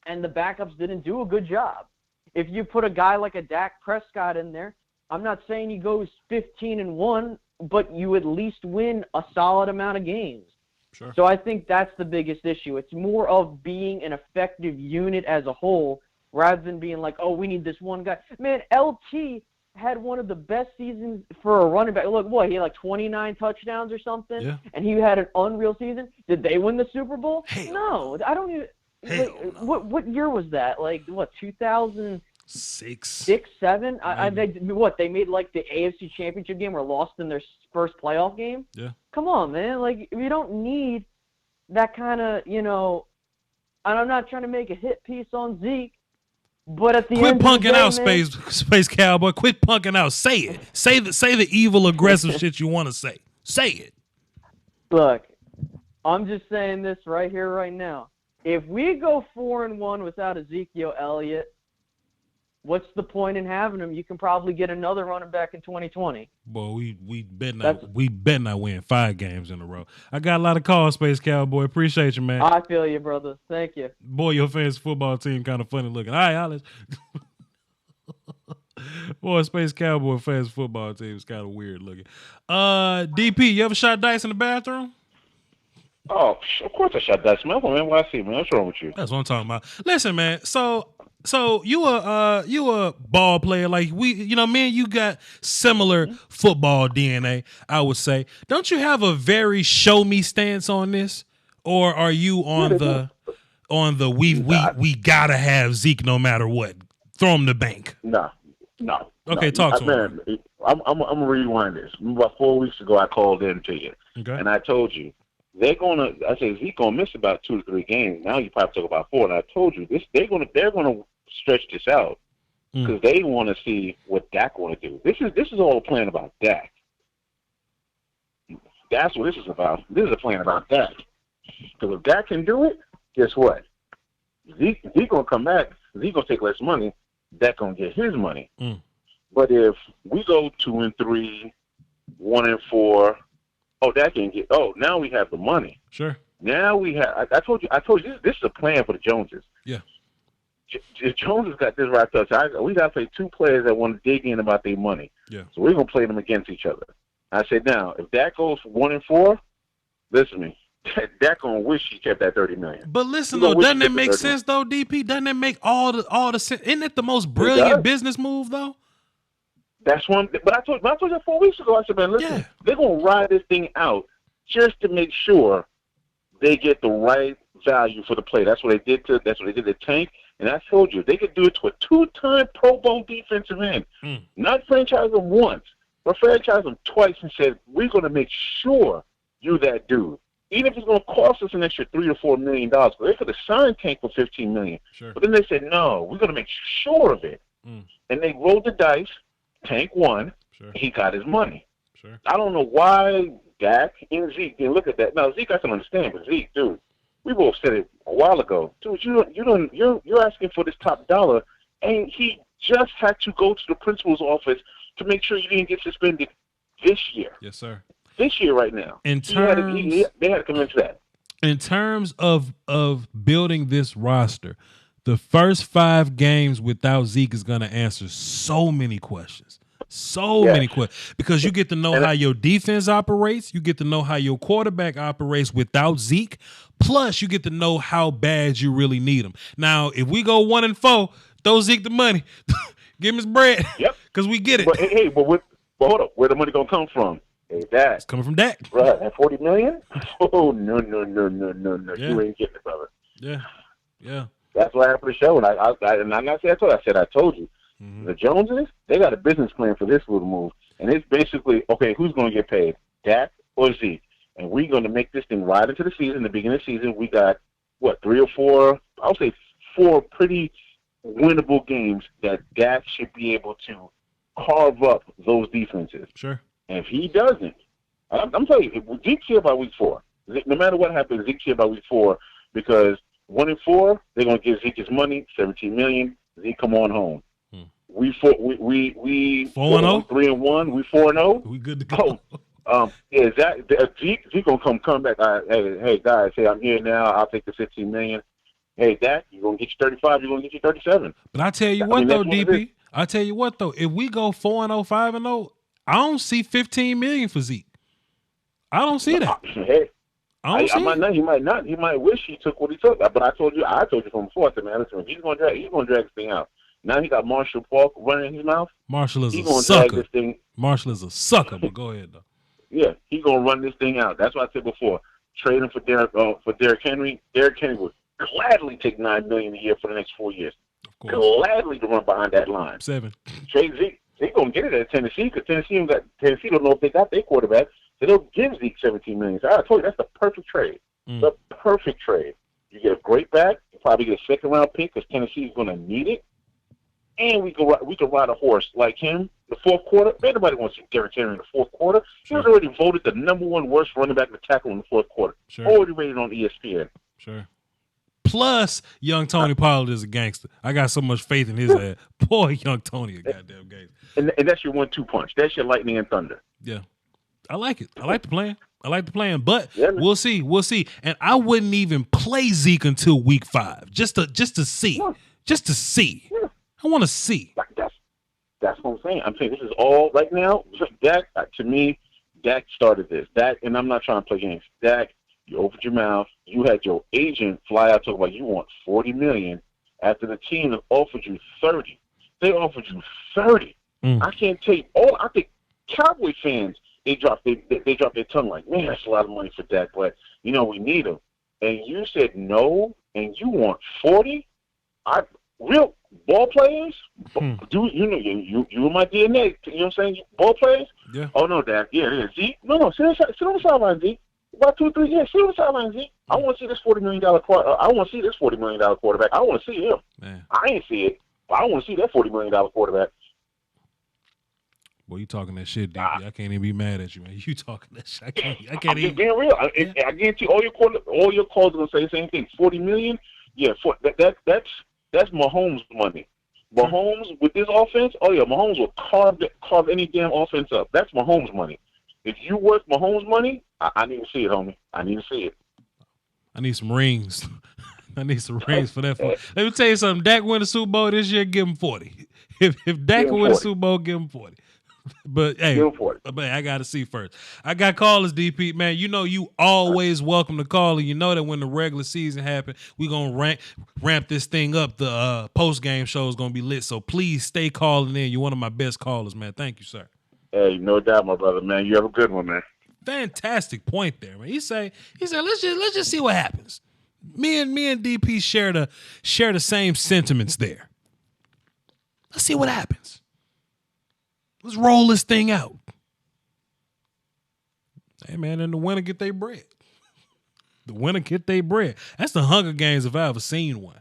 F: and the backups didn't do a good job. If you put a guy like a Dak Prescott in there, I'm not saying he goes 15-1, but you at least win a solid amount of games.
B: Sure.
F: So I think that's the biggest issue. It's more of being an effective unit as a whole rather than being like, oh, we need this one guy. Man, LT had one of the best seasons for a running back. Look, he had like 29 touchdowns or something, and he had an unreal season. Did they win the Super Bowl? No. I don't even – what year was that? 2000 – 6, 7. They made like the AFC Championship game or lost in their first playoff game.
B: Yeah.
F: Come on, man. We don't need that kind of, and I'm not trying to make a hit piece on Zeke, but at the end of the day,
B: quit punking out, Space Cowboy. Quit punking out. Say it. Say the evil, aggressive shit you want to say. Say it.
F: Look, I'm just saying this right here, right now. If we go 4-1 without Ezekiel Elliott, what's the point in having him? You can probably get another running back in 2020.
B: Boy, we bet not win 5 games in a row. I got a lot of calls, Space Cowboy. Appreciate you, man.
F: I feel you, brother. Thank you.
B: Boy, your fantasy football team kind of funny looking. All right, Alex. Boy, Space Cowboy fantasy football team is kind of weird looking. DP, you ever shot dice in the bathroom?
G: Oh, of course I shot dice, man. Why I see, man? What's wrong with you?
B: That's what I'm talking about. Listen, man. So you a ball player like me and you got similar football DNA, I would say. Don't you have a very show me stance on this, or are you on the we gotta have Zeke no matter what? Throw him the bank.
G: No.
B: Okay, talk to him.
G: Man, I'm gonna rewind this. About 4 weeks ago, I called in to you, and I told you I said Zeke gonna miss about 2 to 3 games. Now you probably talk about 4, and I told you this. They're gonna stretch this out because they want to see what Dak want to do. This is all a plan about Dak. That's what this is about. This is a plan about Dak. Because if Dak can do it, guess what? Zeke gonna come back. Zeke gonna take less money. Dak gonna get his money. But if we go 2-3, 1-4. Oh, that can get. Oh, now we have the money.
B: Sure.
G: Now we have. I told you. This is a plan for the Joneses.
B: Yeah.
G: Joneses got this right up. We got to play 2 players that want to dig in about their money.
B: Yeah.
G: So we're gonna play them against each other. I said, now if that goes 1-4, listen to me. Dak gonna wish he kept that $30 million.
B: But listen though, doesn't it make sense though, DP? Doesn't it make all the sense? Isn't it the most brilliant business move though?
G: That's one. But I told you 4 weeks ago. I said, man, listen, they're gonna ride this thing out just to make sure they get the right value for the play. That's what they did to Tank. And I told you they could do it to a 2-time Pro Bowl defensive end. Not franchise him once, but franchise him twice and said, we're gonna make sure you that dude. Even if it's gonna cost us an extra $3 to $4 million. They could have signed Tank for $15 million.
B: Sure.
G: But then they said, no, we're gonna make sure of it. And they rolled the dice. Tank won.
B: Sure.
G: He got his money.
B: Sure.
G: I don't know why Dak and Zeke didn't look at that. Now Zeke, I can understand, but Zeke, dude, we both said it a while ago. Dude, you're asking for this top dollar, and he just had to go to the principal's office to make sure you didn't get suspended this year.
B: Yes, sir.
G: This year, right now. They had to convince that.
B: In terms of building this roster, the first 5 games without Zeke is going to answer so many questions. Many questions. Because you get to know how your defense operates. You get to know how your quarterback operates without Zeke. Plus, you get to know how bad you really need him. Now, if we go 1-4, throw Zeke the money. Give him his bread. Yep. Because we get it.
G: But hold up. Where the money going to come from? Hey, Dak.
B: It's coming from Dak.
G: Right. That $40 million? Oh, no.
B: Yeah.
G: You ain't getting it, brother.
B: Yeah.
G: That's why I happened to show, and I'm not saying I told you. The Joneses, they got a business plan for this little move, and it's basically, okay, who's going to get paid, Dak or Zeke? and we're going to make this thing right into the season. The beginning of the season, we got, 3 or 4, I would say 4 pretty winnable games that Dak should be able to carve up those defenses.
B: Sure.
G: And if he doesn't, I'm telling you, Zeke's here by week 4. No matter what happens, Zeke's here by week 4 because 1 and 4, they're going to give Zeke his money, $17 million. Zeke, come on home. We 4-0, 3-1. We 4-0.
B: We good to go.
G: Yeah, Zeke gonna come back. Hey guys, I'm here now. I'll take the $15 million. Hey, Dak, you're gonna get you 35. You're gonna get you 37.
B: But I tell you DP. I tell you what though, if we go 4-0, 5-0, I don't see $15 million for Zeke. I don't see that.
G: Hey,
B: I don't see
G: might not. He might not. He might wish he took what he took. But I told you from before. I said, man, listen, he's gonna drag this thing out. Now he got Marshall Falk running in his mouth.
B: Marshall is
G: he's
B: a
G: gonna
B: sucker.
G: Drag this thing.
B: Marshall is a sucker. But go ahead though.
G: Yeah, he's gonna run this thing out. That's what I said before. Trade him for Derrick Henry. Derrick Henry would gladly take $9 million a year for the next 4 years.
B: Of course.
G: Gladly to run behind that line.
B: 7.
G: Trade Zeke. Zeke gonna get it at Tennessee because Tennessee don't know if they got their quarterback. So they'll give Zeke $17 million. So I told you that's the perfect trade. The perfect trade. You get a great back. You probably get a second round pick because Tennessee is gonna need it. And we can ride a horse like him. The fourth quarter, nobody wants to see Derrick Henry in the fourth quarter. Sure. He was already voted the number 1 worst running back to tackle in the fourth quarter.
B: Sure.
G: Already rated on ESPN.
B: Sure. Plus, young Tony Pollard is a gangster. I got so much faith in his ass. Boy, young Tony a goddamn gangster.
G: And that's your 1-2 punch. That's your lightning and thunder.
B: Yeah. I like it. I like the plan. But we'll see. And I wouldn't even play Zeke until week 5. Just to see.
G: Yeah.
B: Just to see. Yeah. I want to see.
G: That's what I'm saying. I'm saying this is all right now. Dak, to me, Dak started this. Dak, and I'm not trying to play games. Dak, you opened your mouth. You had your agent fly out talking about you want $40 million after the team that offered you 30. They offered you 30. I can't take all. I think Cowboy fans they dropped their tongue like, man, that's a lot of money for Dak, but we need him. And you said no, and you want 40. Real ball players, do you in my DNA? You know what I'm saying? Ball players.
B: Yeah.
G: Oh no, Dak. Yeah. Zeke. No. Sit on the sideline, Zeke. About 2 or 3 years. Sit on the sideline, Zeke. I want to see this $40 million. I want to see this $40 million quarterback. I want to see him. Man. I ain't see it, but I want to see that $40 million quarterback.
B: Boy, you talking that shit, DB. I can't even be mad at you, man. You talking that shit. I can't
G: I'm
B: even.
G: being real. I guarantee all your calls are gonna say the same thing. $40 million. Yeah. That's Mahomes' money. Mahomes with this offense, Mahomes will carve any damn offense up. That's Mahomes' money. If you worth Mahomes' money, I need to see it, homie. I need to see it.
B: I need some rings. I need some rings for that. Let me tell you something. Dak win the Super Bowl this year, give him 40. If Dak win the Super Bowl, give him 40. But hey, I got to see first. I got callers, DP. Man, you always welcome to call, and you know that when the regular season happens, we're going to ramp this thing up. The post-game show is going to be lit, so please stay calling in. You're one of my best callers, man. Thank you, sir.
G: Hey, no doubt, my brother, man. You have a good one, man.
B: Fantastic point there, man. He said, let's just see what happens. Me and DP share the same sentiments there. Let's see what happens. Let's roll this thing out. Hey, man, and the winner get their bread. The winner get their bread. That's the Hunger Games if I ever seen one.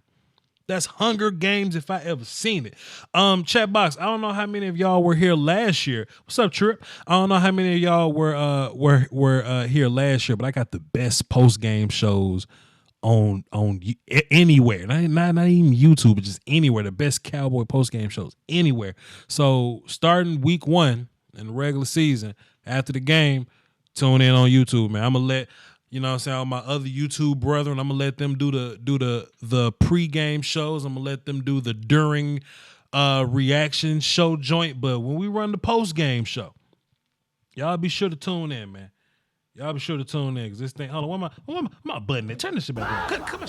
B: That's Hunger Games if I ever seen it. Chat box, I don't know how many of y'all were here last year. What's up, Trip? I don't know how many of y'all were here last year, but I got the best post-game shows on anywhere, not even YouTube, but just anywhere. The best Cowboy post-game shows anywhere. So starting week 1 in the regular season, after the game, tune in on YouTube, man. I'm gonna let all my other YouTube brethren, I'm gonna let them do the pre-game shows. I'm gonna let them do the during reaction show joint. But when we run the post-game show, y'all be sure to tune in, man. Y'all be sure to tune in, because this thing, hold on, where my button at? Turn this shit back on. Come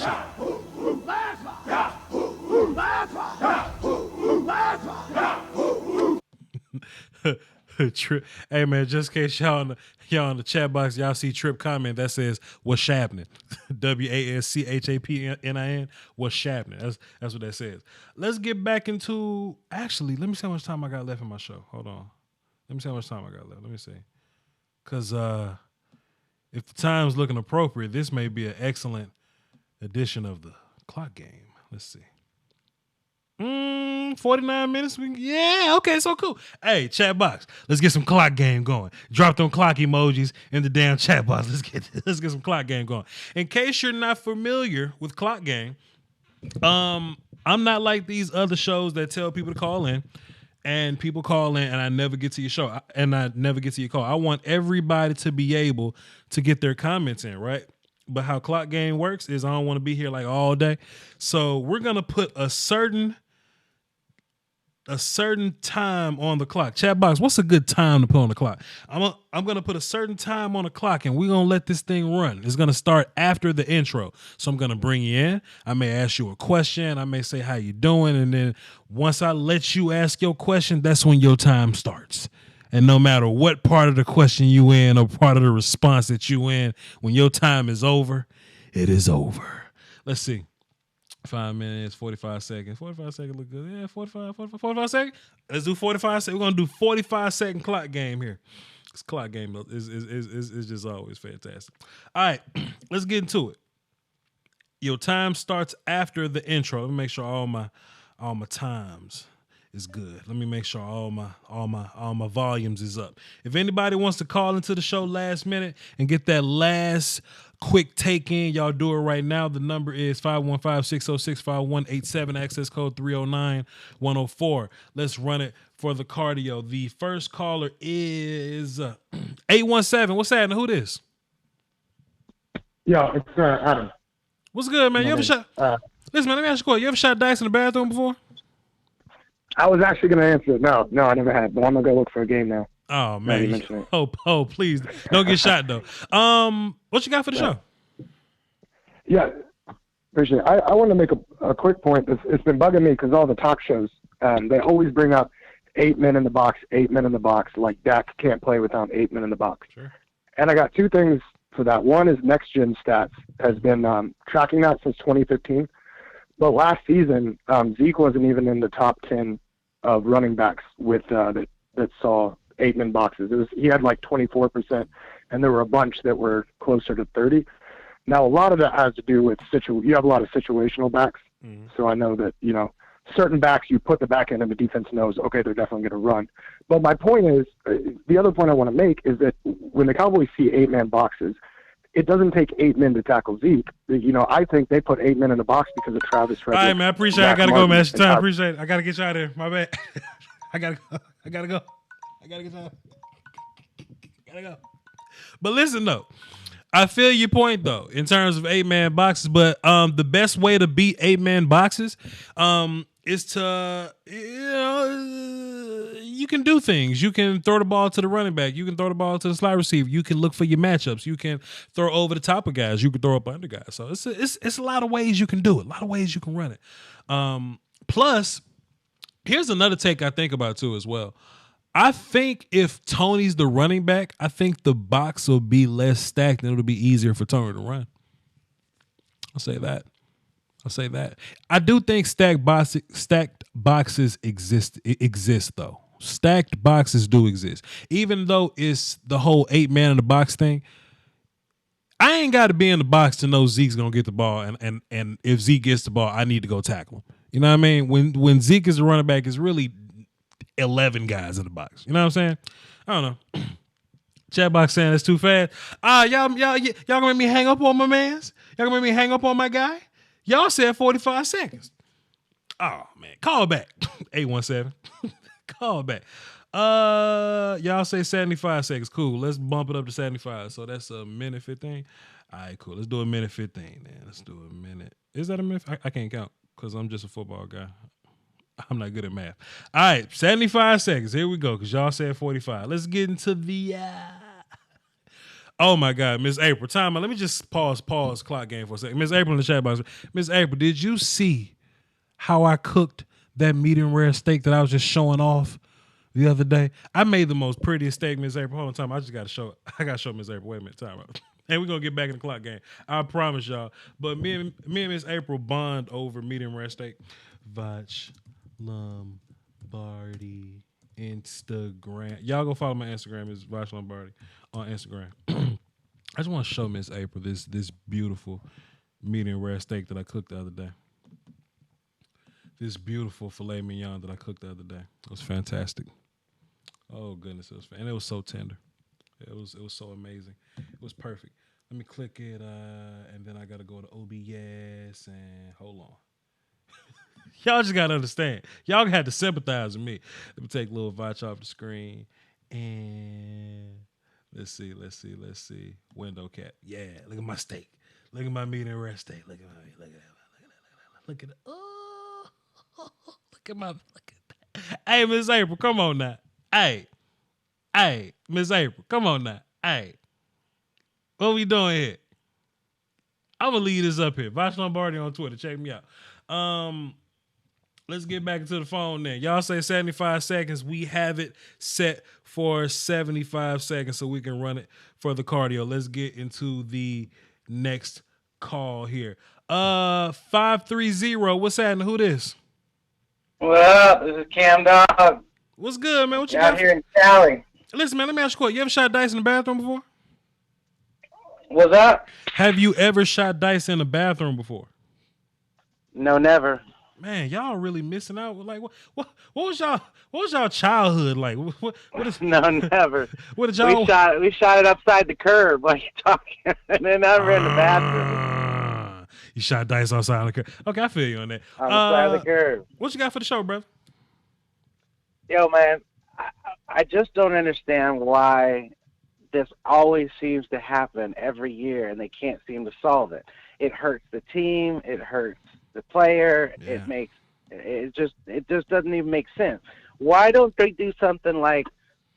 B: on, Trip. Hey, man, just in case y'all in the chat box, y'all see Trip comment that says, what's happening? WASCHAPNIN, what's happening? That's what that says. Let's get back into, actually, let me see how much time I got left in my show. Hold on. Let me see how much time I got left. Let me see. Because, If the time's looking appropriate, this may be an excellent edition of the clock game. Let's see. 49 minutes. Yeah, okay, so cool. Hey, chat box, let's get some clock game going. Drop them clock emojis in the damn chat box. Let's get some clock game going. In case you're not familiar with clock game, I'm not like these other shows that tell people to call in, and people call in, and I never get to your show, and I never get to your call. I want everybody to be able to get their comments in, right? But how clock game works is I don't want to be here like all day, so we're gonna put a certain time on the clock. Chat box, what's a good time to put on the clock? I'm gonna put a certain time on the clock, and we're gonna let this thing run. It's gonna start after the intro. So I'm gonna bring you in. I may ask you a question. I may say how you doing, and then once I let you ask your question, that's when your time starts. And no matter what part of the question you in or part of the response that you in, when your time is over, it is over. Let's see. 5 minutes, 45 seconds. 45 seconds look good. Yeah, 45 seconds. Let's do 45 seconds. We're going to do 45-second clock game here. This clock game is just always fantastic. All right, let's get into it. Your time starts after the intro. Let me make sure all my times is good. Let me make sure all my volumes is up. If anybody wants to call into the show last minute and get that last quick take in, y'all do it right now. The number is 515-606-5187, access code 309-104. Let's run it for the cardio. The first caller is 817. What's that? Who this?
H: Yo, it's Adam.
B: What's good, man? You ever shot? Listen, man, let me ask you a question. You ever shot dice in the bathroom before?
H: I was actually going to answer it. No, I never had, but I'm going to go look for a game now.
B: Oh, man. Oh, please. Don't get shot, though. What you got for the show?
H: Yeah, appreciate it. I want to make a quick point. It's been bugging me because all the talk shows, they always bring up 8 men in the box, 8 men in the box, like Dak can't play without 8 men in the box.
B: Sure.
H: And I got 2 things for that. One is Next Gen Stats has been tracking that since 2015. But last season, Zeke wasn't even in the top 10 of running backs with that saw 8-man boxes. He had like 24%, and there were a bunch that were closer to 30. Now, a lot of that has to do with you have a lot of situational backs. Mm-hmm. So I know that, certain backs, you put the back end and the defense knows, okay, they're definitely going to run. But my point is, the other point I want to make is that when the Cowboys see 8-man boxes, it doesn't take 8 men to tackle Zeke. I think they put 8 men in the box because of Travis Frederick.
B: All right, man. I appreciate it. I got to go, man. It's your time. Appreciate it. I got to get you out of here. My bad. I got to go. I got to get you out. Got to go. But listen, though. I feel your point, though, in terms of 8-man boxes. But the best way to beat 8-man boxes is to, you can do things. You can throw the ball to the running back. You can throw the ball to the slot receiver. You can look for your matchups. You can throw over the top of guys. You can throw up under guys. So it's a lot of ways you can do it. A lot of ways you can run it. Plus, here's another take I think about, too, as well. I think if Tony's the running back, I think the box will be less stacked and it'll be easier for Tony to run. I'll say that. I do think stacked boxes exist though. Stacked boxes do exist. Even though it's the whole 8-man in the box thing, I ain't got to be in the box to know Zeke's going to get the ball. And if Zeke gets the ball, I need to go tackle him. You know what I mean? When Zeke is the running back, it's really 11 guys in the box. You know what I'm saying? I don't know. Chat box saying it's too fast. Y'all gonna make me hang up on my mans? Y'all gonna make me hang up on my guy? Y'all said 45 seconds. Oh man, call back. 817. Call back. Y'all say 75 seconds. Cool. Let's bump it up to 75. So that's a minute 15. All right, cool. Let's do a minute 15 then. Let's do a minute. Is that a minute? I can't count because I'm just a football guy. I'm not good at math. All right, 75 seconds. Here we go, because y'all said 45. Let's get into the... Oh, my God, Miss April. Time out. Let me just pause clock game for a second. Miss April in the chat box. Miss April, did you see how I cooked that medium rare steak that I was just showing off the other day? I made the most prettiest steak, Miss April. Hold on, time. I got to show Miss April. Wait a minute, time out. And we're going to get back in the clock game. I promise y'all. But me and Miss April bond over medium rare steak. Voch Lombardi Instagram. Y'all go follow my Instagram. It's Voch Lombardi on Instagram. I just want to show Miss April this beautiful medium rare steak that I cooked the other day. This beautiful filet mignon that I cooked the other day. It was fantastic. Oh goodness, and it was so tender. It was so amazing. It was perfect. Let me click it, and then I gotta go to OBS and hold on. Y'all just gotta understand. Y'all had to sympathize with me. Let me take little Voch off the screen and let's see. Window cap. Yeah, look at my steak. Look at my medium rare steak. Look at it. Oh, look at that. Hey, Miss April, come on now. Hey, Miss April, come on now. Hey, what we doing here? I'm gonna leave this up here. Voch Lombardi on Twitter. Check me out. Let's get back into the phone then. Y'all say 75 seconds. We have it set for 75 seconds so we can run it for the cardio. Let's get into the next call here. 530. What's happening? Who this?
I: What up? This is Cam Dog.
B: What's good, man? What you
I: out
B: got
I: here in Cali?
B: Listen, man, let me ask you a question. You ever shot dice in the bathroom before?
I: What's up?
B: Have you ever shot dice in the bathroom before?
I: No, never.
B: Man, y'all really missing out. Like, what was y'all childhood like? What is?
I: No, never.
B: What did y'all?
I: We shot it upside the curb while you talking, and then never in the bathroom.
B: You shot dice outside the curb. Okay, I feel you on that.
I: On the side of the curb.
B: What you got for the show, brother?
I: Yo, man, I just don't understand why this always seems to happen every year, and they can't seem to solve it. It hurts the team. It hurts the player.
B: Yeah.
I: It just doesn't even make sense. Why don't they do something like,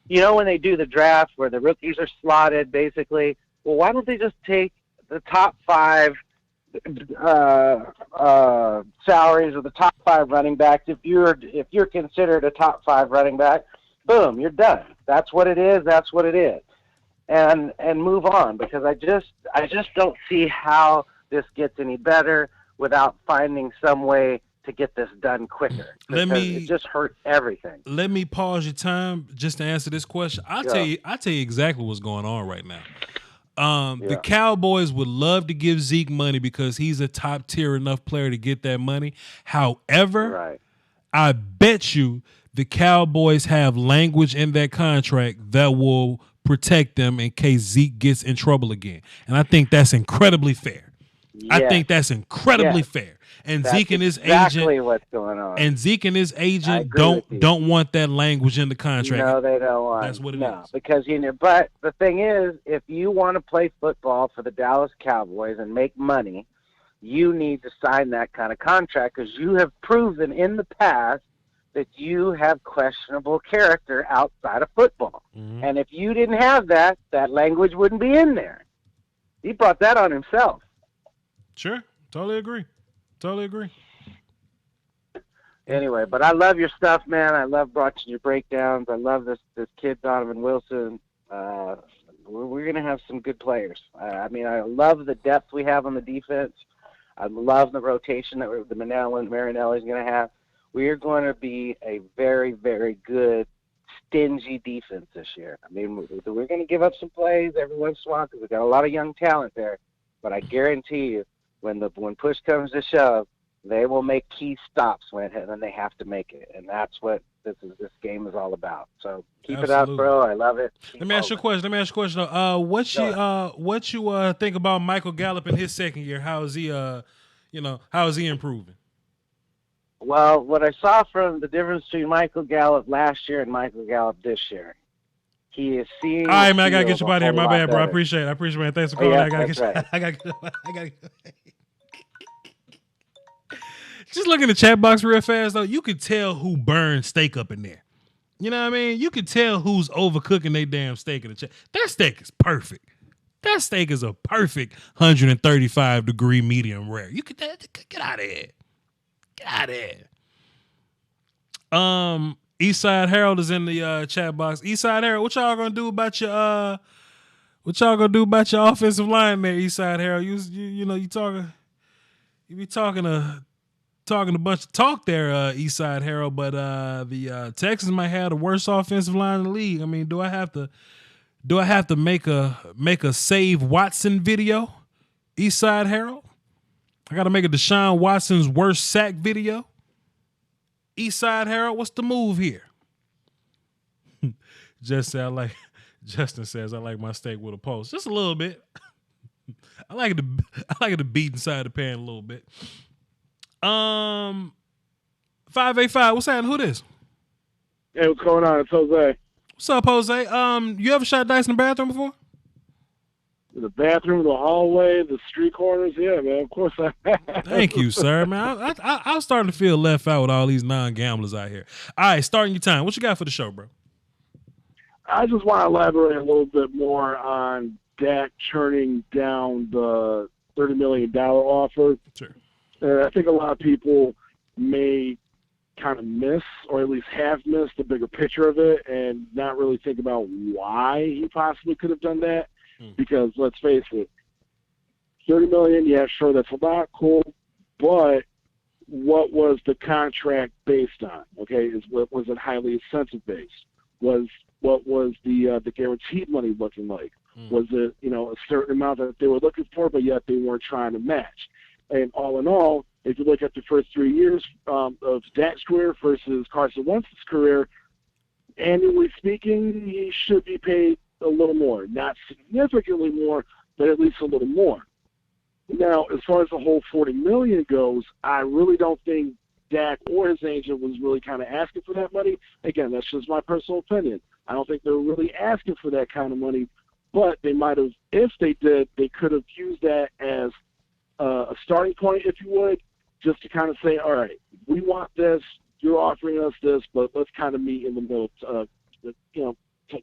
I: when they do the draft where the rookies are slotted basically? Well, why don't they just take the top 5 salaries of the top 5 running backs? If you're considered a top 5 running back, boom, you're done. That's what it is. That's what it is. And move on, because I just don't see how this gets any better without finding some way to get this done quicker. It just hurts everything.
B: Let me pause your time just to answer this question. I'll tell you exactly what's going on right now. The Cowboys would love to give Zeke money because he's a top tier enough player to get that money. However, I bet you the Cowboys have language in that contract that will protect them in case Zeke gets in trouble again. And I think that's incredibly fair. I think that's incredibly fair. And
I: that's
B: Zeke and his
I: exactly
B: agent,
I: what's going on.
B: And Zeke and his agent don't want that language in the contract.
I: No, they don't want.
B: That's what it is.
I: Because but the thing is, if you want to play football for the Dallas Cowboys and make money, you need to sign that kind of contract, because you have proven in the past that you have questionable character outside of football. Mm-hmm. And if you didn't have that language wouldn't be in there. He brought that on himself.
B: Sure. Totally agree.
I: Anyway, but I love your stuff, man. I love watching your breakdowns. I love this kid, Donovan Wilson. We're going to have some good players. I love the depth we have on the defense. I love the rotation that the Marinelli is going to have. We are going to be a very, very good, stingy defense this year. I mean, we're going to give up some plays every once in a while because we've got a lot of young talent there. But I guarantee you, when push comes to shove, they will make key stops when they have to make it, and that's what this game is all about. So keep it up, bro. I love it.
B: Let me ask you a question. What you think about Michael Gallup in his second year? How is he? How is he improving?
I: Well, what I saw from the difference between Michael Gallup last year and Michael Gallup this year, he is seeing.
B: All right, man. I gotta get you out of here. My bad, bro. I appreciate it, man. Thanks for calling.
I: Yeah,
B: I gotta get you. I gotta. Just look in the chat box real fast, though. You could tell who burned steak up in there. You know what I mean? You could tell who's overcooking their damn steak in the chat. That steak is perfect. That steak is a perfect 135-degree medium rare. You could get out of here. Get out of here. Eastside Harold is in the chat box. Eastside Harold, what y'all gonna do about your offensive line there, Eastside Harold? You be talking a bunch of talk there, Eastside Harold, but the Texans might have the worst offensive line in the league. I mean, do I have to Do I have to make a Save Watson video? Eastside Harold? I got to make a Deshaun Watson's worst sack video? Eastside Harold, what's the move here? Justin says I like my steak with a pulse. Just a little bit. I like it to beat inside the pan a little bit. 585, what's happening? Who this?
J: Hey, what's going on? It's Jose.
B: What's up, Jose? You ever shot dice in the bathroom before?
J: The bathroom, the hallway, the street corners. Yeah, man. Of course I have.
B: Thank you, sir, man. I'm starting to feel left out with all these non-gamblers out here. All right, starting your time. What you got for the show, bro?
J: I just want to elaborate a little bit more on Dak turning down the $30 million offer.
B: Sure.
J: I think a lot of people may kind of miss, or at least have missed, the bigger picture of it and not really think about why he possibly could have done that. Because let's face it, $30 million, yeah, sure, that's a lot, cool, but what was the contract based on? Okay, was it highly incentive based? What was the guaranteed money looking like? Was it a certain amount that they were looking for, but yet they weren't trying to match? And all in all, if you look at the first 3 years of Dak's career versus Carson Wentz's career, annually speaking, he should be paid a little more, not significantly more, but at least a little more. Now, as far as the whole $40 million goes, I really don't think Dak or his agent was really kind of asking for that money. Again, that's just my personal opinion. I don't think they were really asking for that kind of money, but they might have, if they did, they could have used that as a starting point, if you would, just to kind of say, all right, we want this, you're offering us this, but let's kind of meet in the middle,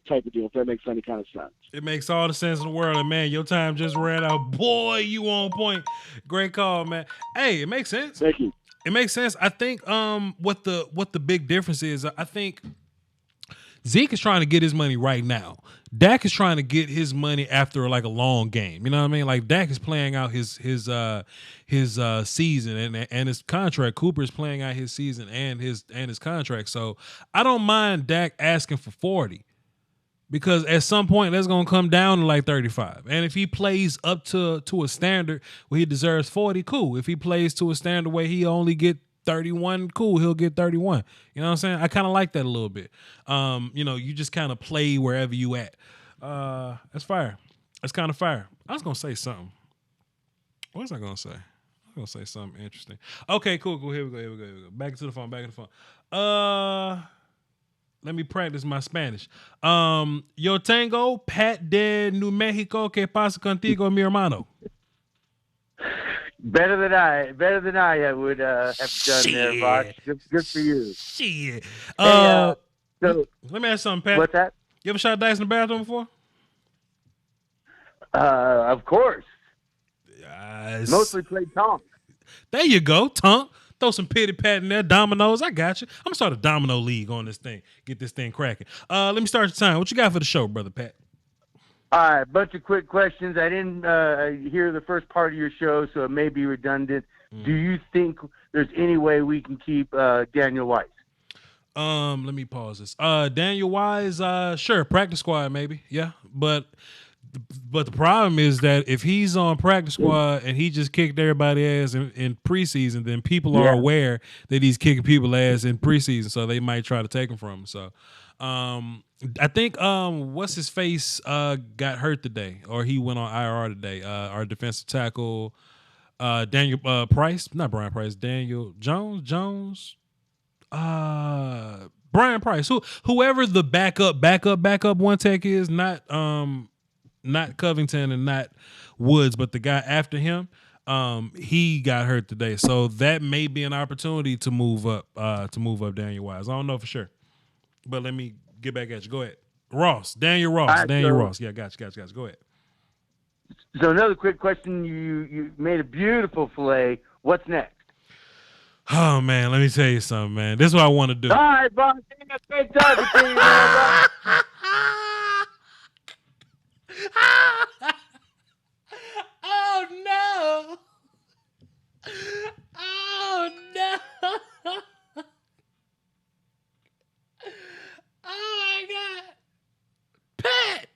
J: type of deal, if that makes any kind of sense.
B: It makes all the sense in the world. And man, your time just ran out. Boy, you on point. Great call, man. Hey, it makes sense.
J: Thank you.
B: It makes sense. I think what the big difference is, I think Zeke is trying to get his money right now. Dak is trying to get his money after like a long game. You know what I mean? Like Dak is playing out his season and his contract. Cooper is playing out his season and his contract. So I don't mind Dak asking for 40. Because at some point that's gonna come down to like 35, and if he plays up to a standard where he deserves 40, cool. If he plays to a standard where he only get 31, cool, he'll get 31. You know what I'm saying? I kind of like that a little bit. You just kind of play wherever you at. That's fire. That's kind of fire. I was gonna say something. What was I gonna say? I was gonna say something interesting. Okay, cool. Here we go. Back to the phone. Let me practice my Spanish. Yo tengo Pat de New Mexico. ¿Qué pasa contigo, mi hermano?
K: Better than I would have done there, Voch. Good for you.
B: Shit.
K: So
B: let me ask something, Pat.
K: What's that?
B: You ever shot dice in the bathroom before?
K: Of course. Mostly played Tonk.
B: There you go, Tonk. Throw some pity pat in there, dominoes. I got you. I'm gonna start a domino league on this thing. Get this thing cracking. Let me start your time. What you got for the show, brother Pat?
K: All right, bunch of quick questions. I didn't hear the first part of your show, so it may be redundant. Do you think there's any way we can keep Daniel Wise?
B: Let me pause this. Daniel Wise, sure, practice squad maybe, yeah, but the problem is that if he's on practice squad and he just kicked everybody ass in preseason, then people are aware that he's kicking people ass in preseason, so they might try to take him from him. So, I think what's his face got hurt today, or he went on IR today. Our defensive tackle, Daniel Price, not Brian Price, Daniel Jones, Brian Price, whoever the backup one tech is, not Covington and not Woods, but the guy after him, he got hurt today. So that may be an opportunity to move up Daniel Wise. I don't know for sure, but let me get back at you. Go ahead. Daniel Ross. Yeah, gotcha. Go ahead.
K: So another quick question. You made a beautiful filet. What's next?
B: Oh, man, let me tell you something, man. This is what I want to do.
K: All right, Bob. Great talking to you, man.
B: Oh, no. Oh, no. Oh, my God. Pat.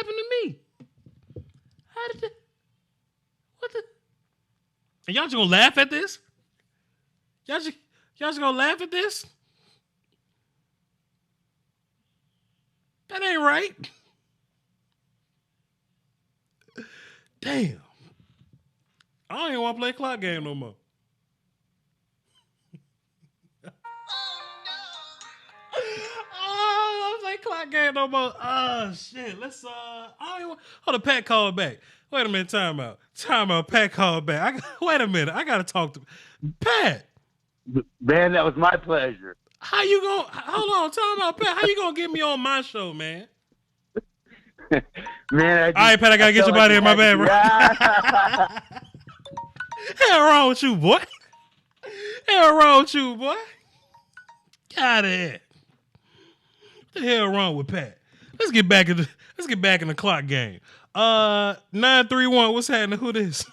B: happened to me? How did that? What the? And y'all just gonna laugh at this? Y'all just gonna laugh at this? That ain't right. Damn. I don't even want to play clock game no more. I don't play clock game no more. Oh shit. Let's I don't even hold a Pat call back. Wait a minute, time out. Pat call back. Wait a minute. I gotta talk to Pat.
K: Man, that was my pleasure.
B: How you gonna hold on, time out, Pat? How you gonna get me on my show, man?
K: Man,
B: all right, Pat, I gotta get your body in my bed, bro. Hell wrong with you, boy. Hell wrong with you, boy. Get out of here. What the hell wrong with Pat? Let's get back in the clock game. 931, what's happening? Who this?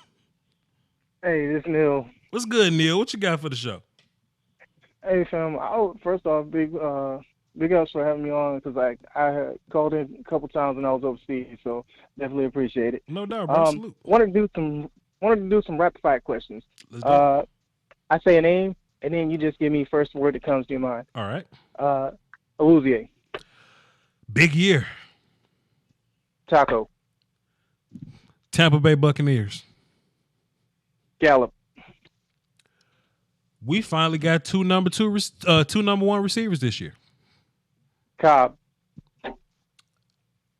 L: Hey, this Neil.
B: What's good, Neil? What you got for the show?
L: Hey, fam. First off, big ups for having me on because I had called in a couple times when I was overseas, so definitely appreciate it.
B: No doubt, bro. Salute.
L: Wanted to do some rapid fire questions.
B: Let's do it.
L: I say a name, and then you just give me first word that comes to your mind.
B: All right.
L: Awuzie.
B: Big year.
L: Taco.
B: Tampa Bay Buccaneers.
L: Gallup.
B: We finally got two number one receivers this year.
L: Cobb.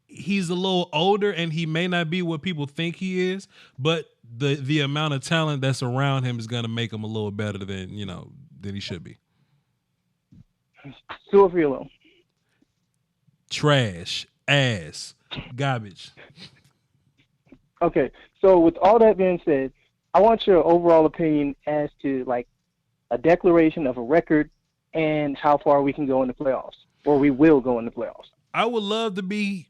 B: He's a little older, and he may not be what people think he is, but the amount of talent that's around him is going to make him a little better than he should be.
L: Suafilo.
B: Trash, ass, garbage.
L: Okay, so with all that being said, I want your overall opinion as to like a declaration of a record and how far we can go in the playoffs, or we will go in the playoffs.
B: I would love to be,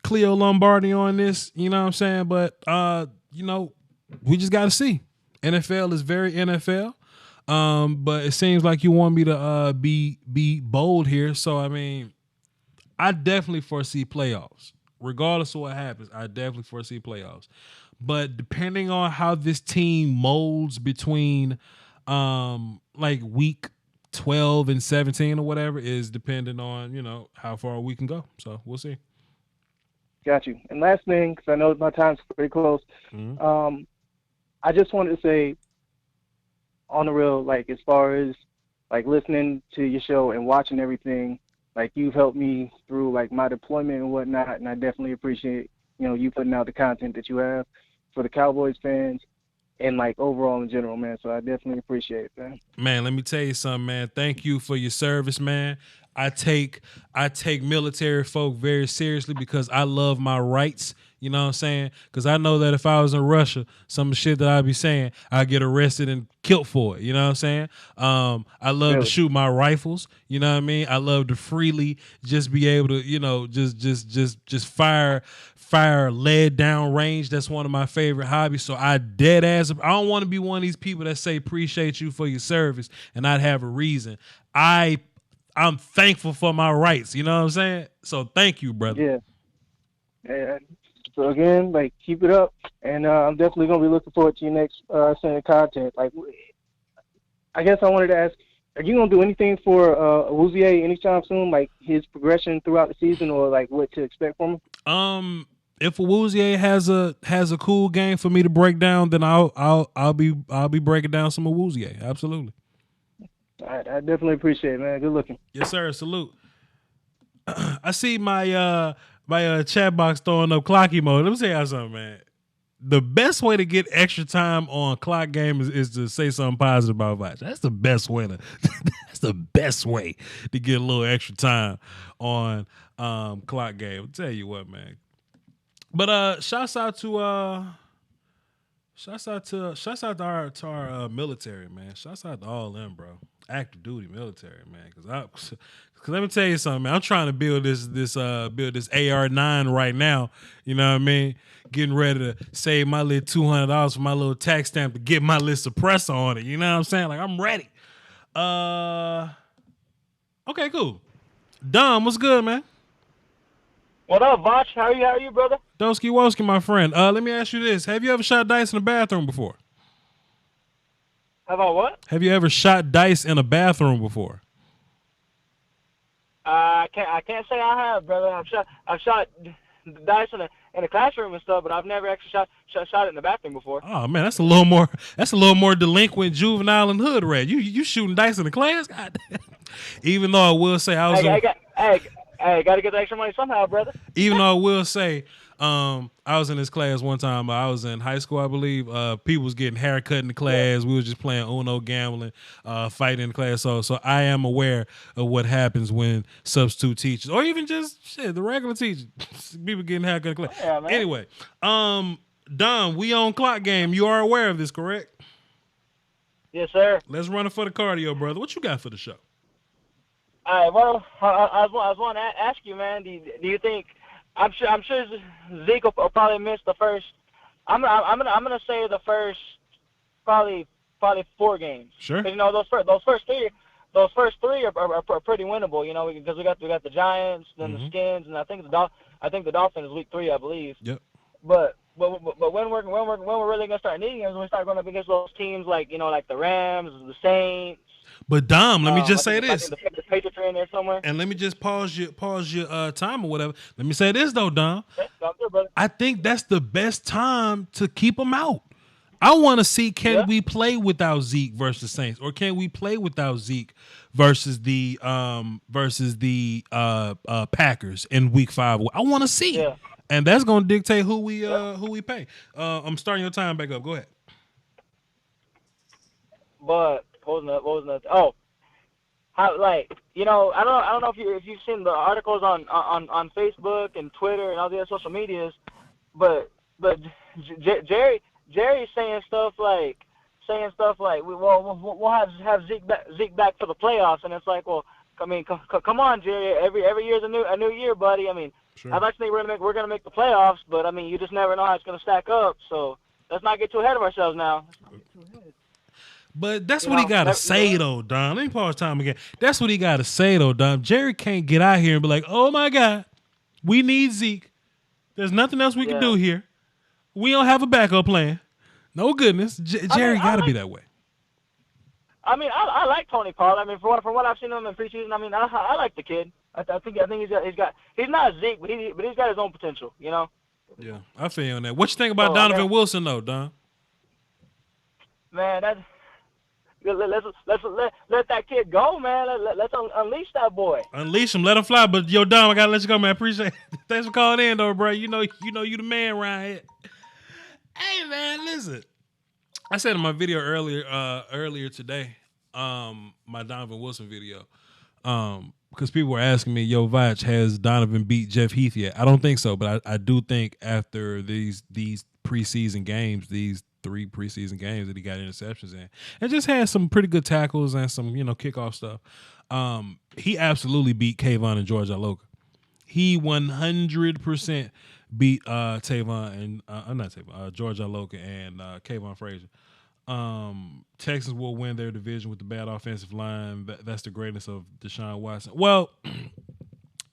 B: Cleo Lombardi on this, you know what I'm saying? But, we just got to see. NFL is very NFL. But it seems like you want me to be bold here. So, I mean, I definitely foresee playoffs. Regardless of what happens, I definitely foresee playoffs. But depending on how this team molds between week 12 and 17 or whatever is dependent on, how far we can go. So we'll see.
L: Got you. And last thing, because I know my time's pretty close, I just wanted to say on the real, like as far as like listening to your show and watching everything, like you've helped me through like my deployment and whatnot, and I definitely appreciate, you putting out the content that you have for the Cowboys fans and like overall in general, man. So I definitely appreciate it, man.
B: Man, let me tell you something, man. Thank you for your service, man. I take military folk very seriously because I love my rights. You know what I'm saying? Because I know that if I was in Russia, some of the shit that I'd be saying, I'd get arrested and killed for it. You know what I'm saying? I love to shoot my rifles. You know what I mean? I love to freely just be able to, just fire lead down range. That's one of my favorite hobbies. So I don't want to be one of these people that say appreciate you for your service and not have a reason. I'm thankful for my rights. You know what I'm saying? So thank you, brother.
L: Yeah. So again, like keep it up, and I'm definitely gonna be looking forward to your next set of content. Like, I guess I wanted to ask, are you gonna do anything for Awuzie anytime soon? Like his progression throughout the season, or like what to expect from him?
B: If Awuzie has a cool game for me to break down, then I'll be breaking down some Awuzie. Absolutely.
L: All right, I definitely appreciate it, man. Good looking.
B: Yes, sir. Salute. I see my chat box throwing up clock emoji. Let me tell y'all something, man. The best way to get extra time on clock game is to say something positive about Voch. That's the best way to get a little extra time on clock game. I'll tell you what, man. But shouts out to our military, man. Shouts out to all them, bro. Active duty military, man. Cause let me tell you something, man. I'm trying to build this AR9 right now. You know what I mean? Getting ready to save my little $200 for my little tax stamp to get my little suppressor on it. You know what I'm saying? Like I'm ready. Okay, cool. Dom, what's good, man?
M: What up, Voch? How are you, brother?
B: Doski Woski, my friend. Let me ask you this. Have you ever shot dice in a bathroom before?
M: How about what?
B: Have you ever shot dice in a bathroom before?
M: I can't say I have, brother. I've shot dice in a classroom and stuff, but I've never actually shot it in the bathroom before.
B: Oh man, that's a little more delinquent, juvenile, and hood rat. You shooting dice in the class? God damn. Even though I will say I was
M: gotta get the extra money somehow, brother.
B: even though I will say I was in this class one time. I was in high school, I believe. People was getting haircut in the class. We was just playing Uno, gambling, fighting in the class. So I am aware of what happens when substitute teachers, or even just the regular teachers, people getting haircut in the class.
M: Yeah, man.
B: Anyway, Don, we on clock game. You are aware of this, correct?
M: Yes, sir.
B: Let's run it for the cardio, brother. What you got for the show?
M: All right. Well, I was want to ask you, man. Do you think? I'm sure Zeke will probably miss the first. I'm gonna say the first probably 4 games.
B: Sure.
M: You know those first three are pretty winnable. You know, because we got the Giants, then the Skins, and I think the Dolphins is week 3, I believe.
B: Yep.
M: But when we're really gonna start needing them is when we start going up against those teams like like the Rams, the Saints.
B: But Dom, let me just say
M: I
B: this.
M: think the Patriots are in there somewhere.
B: And let me just pause your time or whatever. Let me say this though, Dom.
M: Good,
B: I think that's the best time to keep them out. I want to see can we play without Zeke versus Saints, or can we play without Zeke versus the Packers in Week 5? I want to see, and that's going to dictate who we pay. I'm starting your time back up. Go ahead.
M: But what was that? Oh, how I don't know if you've seen the articles on Facebook and Twitter and all the other social medias, but Jerry's saying stuff like we'll have Zeke back for the playoffs, and it's like, well, I mean, come on, Jerry. Every year's a new year, buddy. I mean,
B: sure.
M: I'd like to think we're gonna make the playoffs, but I mean, you just never know how it's gonna stack up. So let's not get too ahead of ourselves now.
B: But that's what he got to say, though, Don. Let me pause time again. That's what he got to say, though, Don. Jerry can't get out here and be like, oh, my God, we need Zeke. There's nothing else we can do here. We don't have a backup plan. No goodness. Jerry got to be that way.
M: I mean, I like Tony Pollard. I mean, from what I've seen him in preseason, I mean, I like the kid. I think he's not Zeke, but he's got his own potential, you know?
B: Yeah, I feel you on that. What you think about Donovan Wilson, though, Don?
M: Man, let that kid go, man. Let's unleash that boy.
B: Unleash him, let him fly. But yo, Don, I gotta let you go, man. Appreciate it. Thanks for calling in, though, bro. You know you the man right here. Hey, man, listen. I said in my video earlier today, my Donovan Wilson video, because people were asking me, yo, Voch, has Donovan beat Jeff Heath yet? I don't think so, but I do think after these preseason games, these 3 preseason games that he got interceptions in, and just had some pretty good tackles and some, kickoff stuff. He absolutely beat Kayvon and George Iloka. He 100% beat Tavon and not Tavon, George Iloka and Kayvon Frazier. Texans will win their division with the bad offensive line. That's the greatness of Deshaun Watson. Well,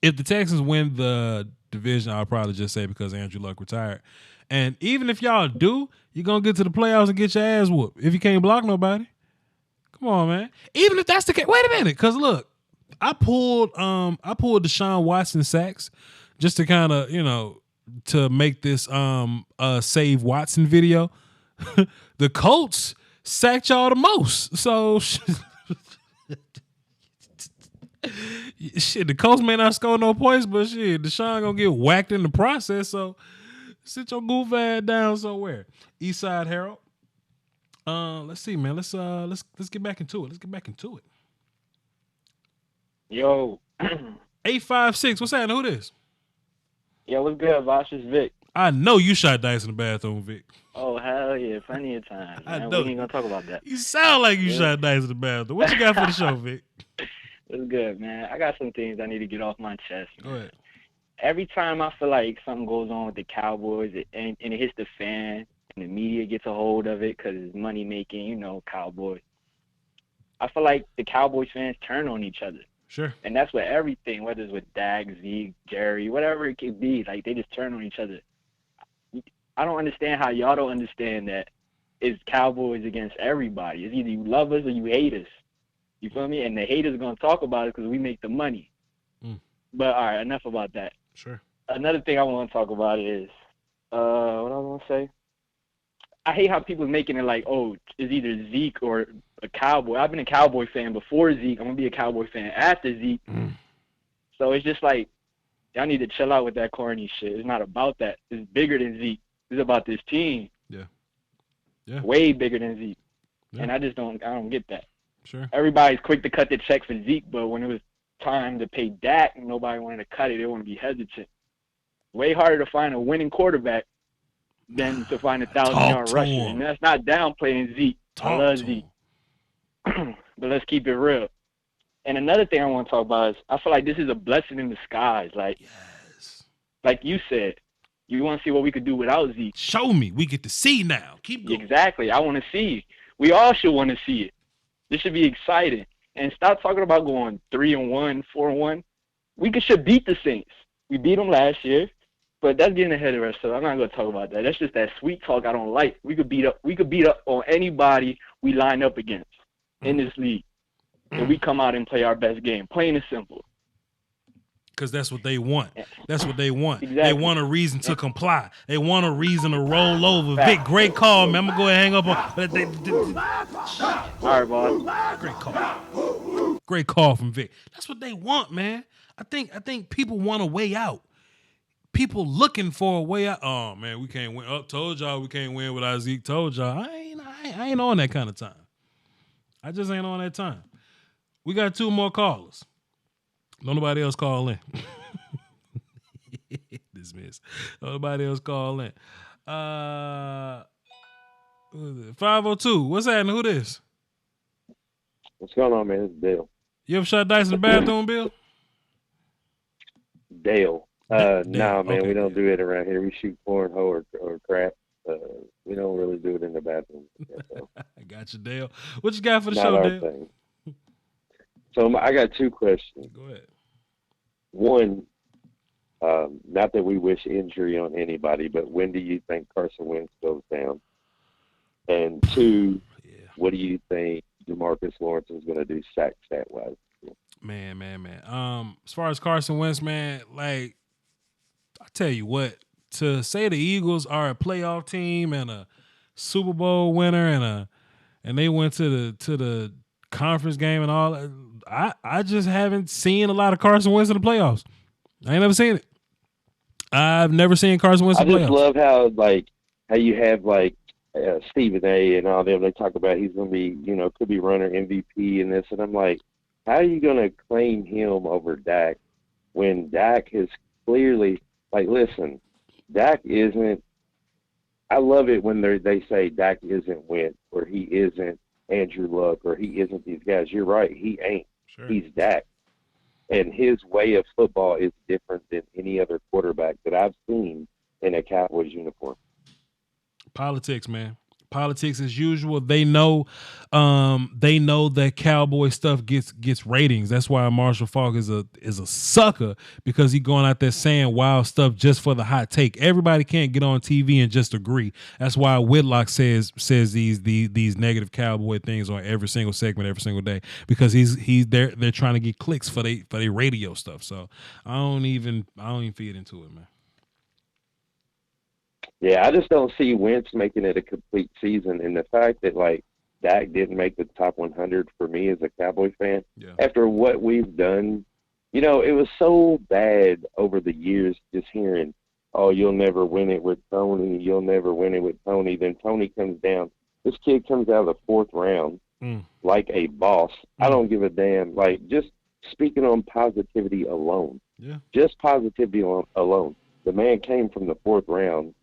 B: if the Texans win the division, I'll probably just say because Andrew Luck retired. And even if y'all do, you're going to get to the playoffs and get your ass whooped if you can't block nobody. Come on, man. Even if that's the case. Wait a minute, because look, I pulled Deshaun Watson sacks just to kind of, to make this Save Watson video. The Colts sacked y'all the most. So, shit, the Colts may not score no points, but shit, Deshaun going to get whacked in the process, so sit your goof ass down somewhere. Eastside Harold. Let's see, man. Let's get back into it.
N: Yo.
B: 856. What's that? Who this?
N: Yo, what's good, Voch? It's Vic.
B: I know you shot dice in the bathroom, Vic.
N: Oh, hell yeah. Plenty of times.
B: I
N: Man.
B: know.
N: We ain't going to talk about that.
B: You sound like you shot dice in the bathroom. What you got for the show, Vic?
N: It's good, man. I got some things I need to get off my chest.
B: Go ahead.
N: Every time I feel like something goes on with the Cowboys and it hits the fan and the media gets a hold of it because it's money making, Cowboys. I feel like the Cowboys fans turn on each other.
B: Sure.
N: And that's what everything, whether it's with Dak, Zeke, Jerry, whatever it could be, like they just turn on each other. I don't understand how y'all don't understand that it's Cowboys against everybody. It's either you love us or you hate us. You feel me? And the haters are going to talk about it because we make the money. But, all right, enough about that.
B: Sure.
N: Another thing I want to talk about is, what I want to say? I hate how people are making it like, oh, it's either Zeke or a Cowboy. I've been a Cowboy fan before Zeke. I'm going to be a Cowboy fan after Zeke. So it's just like, y'all need to chill out with that corny shit. It's not about that. It's bigger than Zeke. It's about this team.
B: Yeah.
N: Way bigger than Zeke.
B: Yeah.
N: And I don't get that.
B: Sure.
N: Everybody's quick to cut the check for Zeke, but when it was time to pay Dak and nobody wanted to cut it, they want to be hesitant. Way harder to find a winning quarterback than to find a 1,000-yard rusher. And that's not downplaying Zeke. I love Zeke. But let's keep it real. And another thing I want to talk about is I feel like this is a blessing in disguise. Like, like you said, you want to see what we could do without Zeke.
B: Show me. We get to see now. Keep going.
N: Exactly. I want to see. We all should want to see it. This should be exciting. And stop talking about going 3-1, 4-1. We should beat the Saints. We beat them last year, but that's getting ahead of ourselves. I'm not going to talk about that. That's just that sweet talk I don't like. We could beat up on anybody we line up against in this league. And we come out and play our best game, plain and simple.
B: Because that's what they want. That's what they want.
N: Exactly.
B: They want a reason to comply. They want a reason to roll over. Vic, great call, man. I'm going to go ahead and hang up on.
N: All right, boss.
B: Great call. Great call from Vic. That's what they want, man. I think people want a way out. People looking for a way out. Oh, man, we can't win. Oh, told y'all we can't win without Zeke. Told y'all. I ain't on that kind of time. I just ain't on that time. We got 2 more callers. Don't nobody else call in. Dismiss. Don't nobody else call in. 502. What's happening? Who this?
O: What's going on, man? It's Dale.
B: You ever shot dice in the bathroom, Bill?
O: Dale.
B: Dale.
O: No, man,
B: Okay.
O: we don't do it around here. We shoot cornhole or crap. We don't really do it in the bathroom. So.
B: I got you, Dale. What you got for the
O: Not
B: show,
O: our
B: Dale?
O: thing. So I got 2 questions.
B: Go ahead.
O: One, not that we wish injury on anybody, but when do you think Carson Wentz goes down? And 2, what do you think DeMarcus Lawrence is going to do stat-wise?
B: Man. As far as Carson Wentz, man, like, I tell you what, to say the Eagles are a playoff team and a Super Bowl winner and they went to the conference game and all that, I just haven't seen a lot of Carson Wentz in the playoffs. I ain't never seen it. I've never seen Carson Wentz in the playoffs.
O: I just love how you have Stephen A. and all them. They talk about he's going to be, could be runner MVP and this, and I'm like, how are you going to claim him over Dak when Dak has clearly listen, Dak isn't. I love it when they say Dak isn't Wentz or he isn't Andrew Luck or he isn't these guys. You're right, he ain't.
B: Sure.
O: He's Dak. And his way of football is different than any other quarterback that I've seen in a Cowboys uniform.
B: Politics, man. Politics as usual. They know that Cowboy stuff gets ratings. That's why Marshall Faulk is a sucker, because he going out there saying wild stuff just for the hot take. Everybody can't get on TV and just agree. That's why Whitlock says these negative Cowboy things on every single segment, every single day, because they're trying to get clicks for they radio stuff. So I don't even feed into it, man.
O: Yeah, I just don't see Wentz making it a complete season. And the fact that, Dak didn't make the top 100 for me as a Cowboy fan, after what we've done, it was so bad over the years just hearing, oh, you'll never win it with Tony, you'll never win it with Tony. Then Tony comes down. This kid comes out of the 4th round like a boss. I don't give a damn. Just speaking on positivity alone.
B: Yeah. Just
O: positivity alone. The man came from the 4th round.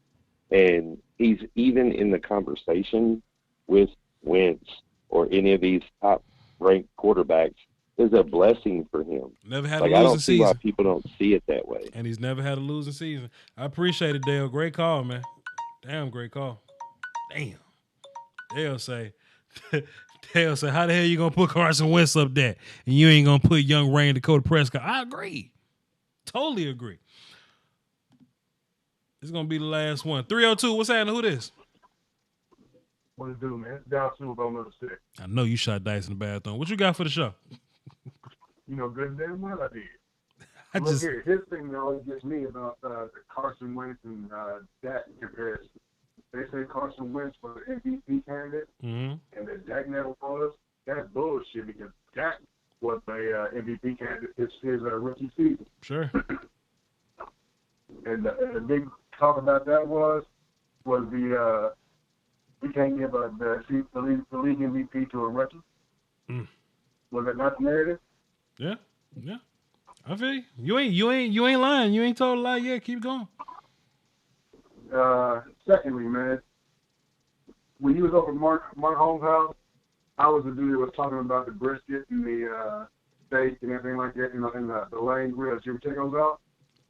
O: And he's even in the conversation with Wentz or any of these top-ranked quarterbacks is a blessing for him.
B: Never had a losing season.
O: I don't see why people don't see it that way.
B: And he's never had a losing season. I appreciate it, Dale. Great call, man. Damn, great call. Damn. Dale say, Hell, so how the hell you gonna put Carson Wentz up there and you ain't gonna put young Ray and Dakota Prescott? I agree. Totally agree. This is gonna be the last one. 302, what's happening? Who this?
P: What it do, man? It's down Super Bowl number 6.
B: I know you shot dice in the bathroom. What you got for the show?
P: You know, good and damn well I did.
B: I
P: Look here, his thing that always gets me about the Carson Wentz and Dak comparison. They say Carson Wentz was an MVP candidate, and that Dak never was. That's bullshit because Dak was a MVP candidate his rookie season.
B: Sure.
P: And the big talk about that was the we can't give the league MVP to a rookie. Was that not the narrative?
B: Yeah. I feel you. You ain't lying. You ain't told a lie yet. Keep going.
P: Secondly, man, when you was over at Mark Holmes' house, I was the dude that was talking about the brisket and the steak and everything like that in the Lane Grill. Did you ever check those out?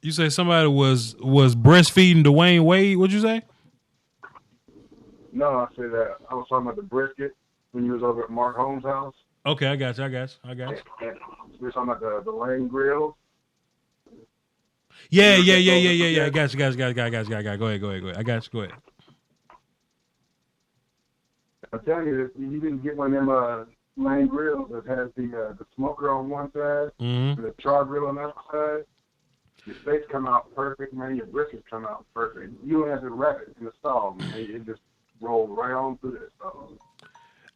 B: You say somebody was breastfeeding Dwayne Wade? What'd you say?
P: No, I said that. I was talking about the brisket when you was over at Mark Holmes' house.
B: Okay, I got you.
P: And we were talking about the Lane Grill.
B: Yeah. I got you. Go ahead. I got you. Go ahead.
P: I'm telling you, you didn't get one of them Lane Grills that has the smoker on one side and the char grill on the other side. Your steaks come out perfect, man. Your briskets come out perfect. You don't have to wrap it in the stall, man. It just rolls right on through the stall.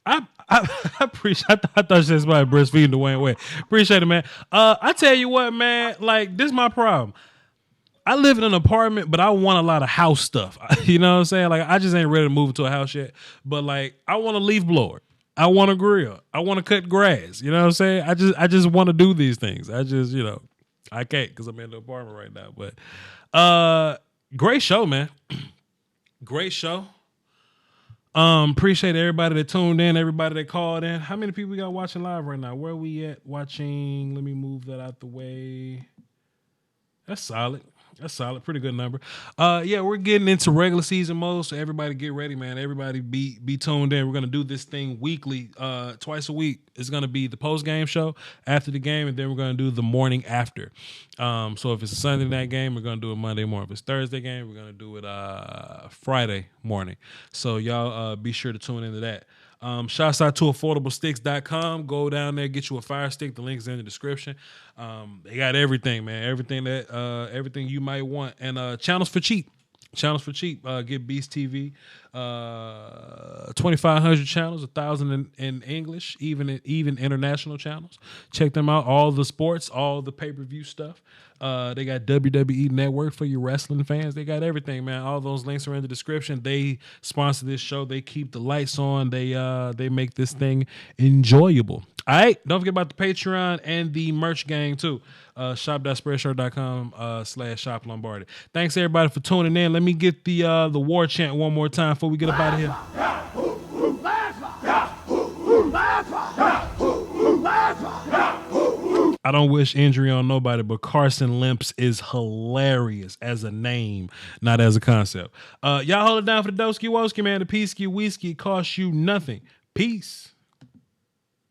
B: I appreciate. I thought you said somebody breastfeeding Dwayne Wade. Appreciate it, man. I tell you what, man. Like, this is my problem. I live in an apartment, but I want a lot of house stuff. You know what I'm saying? Like, I just ain't ready to move into a house yet. But like, I want a leaf blower. I want a grill. I want to cut grass. You know what I'm saying? I just want to do these things. I just, I can't because I'm in the apartment right now. But great show, man. Great show. Appreciate everybody that tuned in, everybody that called in. How many people we got watching live right now? Where are we at watching? Let me move that out the way. That's solid. Pretty good number. Yeah, we're getting into regular season mode, so everybody get ready, man. Everybody be tuned in. We're gonna do this thing weekly, twice a week. It's gonna be the post game show after the game, and then we're gonna do the morning after. So if it's a Sunday night game, we're gonna do it Monday morning. If it's Thursday game, we're gonna do it Friday morning. So y'all be sure to tune into that. Shouts out to affordablesticks.com. Go down there, get you a Fire Stick. The link's in the description. They got everything, man. Everything you might want. And channels for cheap. Get Beast TV. 2,500 channels, 1,000 in English, even international channels. Check them out. All the sports, all the pay-per-view stuff. They got WWE Network for your wrestling fans. They got everything, man. All those links are in the description. They sponsor this show. They keep the lights on. They make this thing enjoyable. All right. Don't forget about the Patreon and the merch gang too. Shop.spreadshirt.com/shop Lombardi. Thanks everybody for tuning in. Let me get the war chant one more time before we get up out of here. I don't wish injury on nobody, but Carson Limps is hilarious as a name, not as a concept. Y'all hold it down for the Doski Woski, man. The Peasky Whiskey costs you nothing. Peace.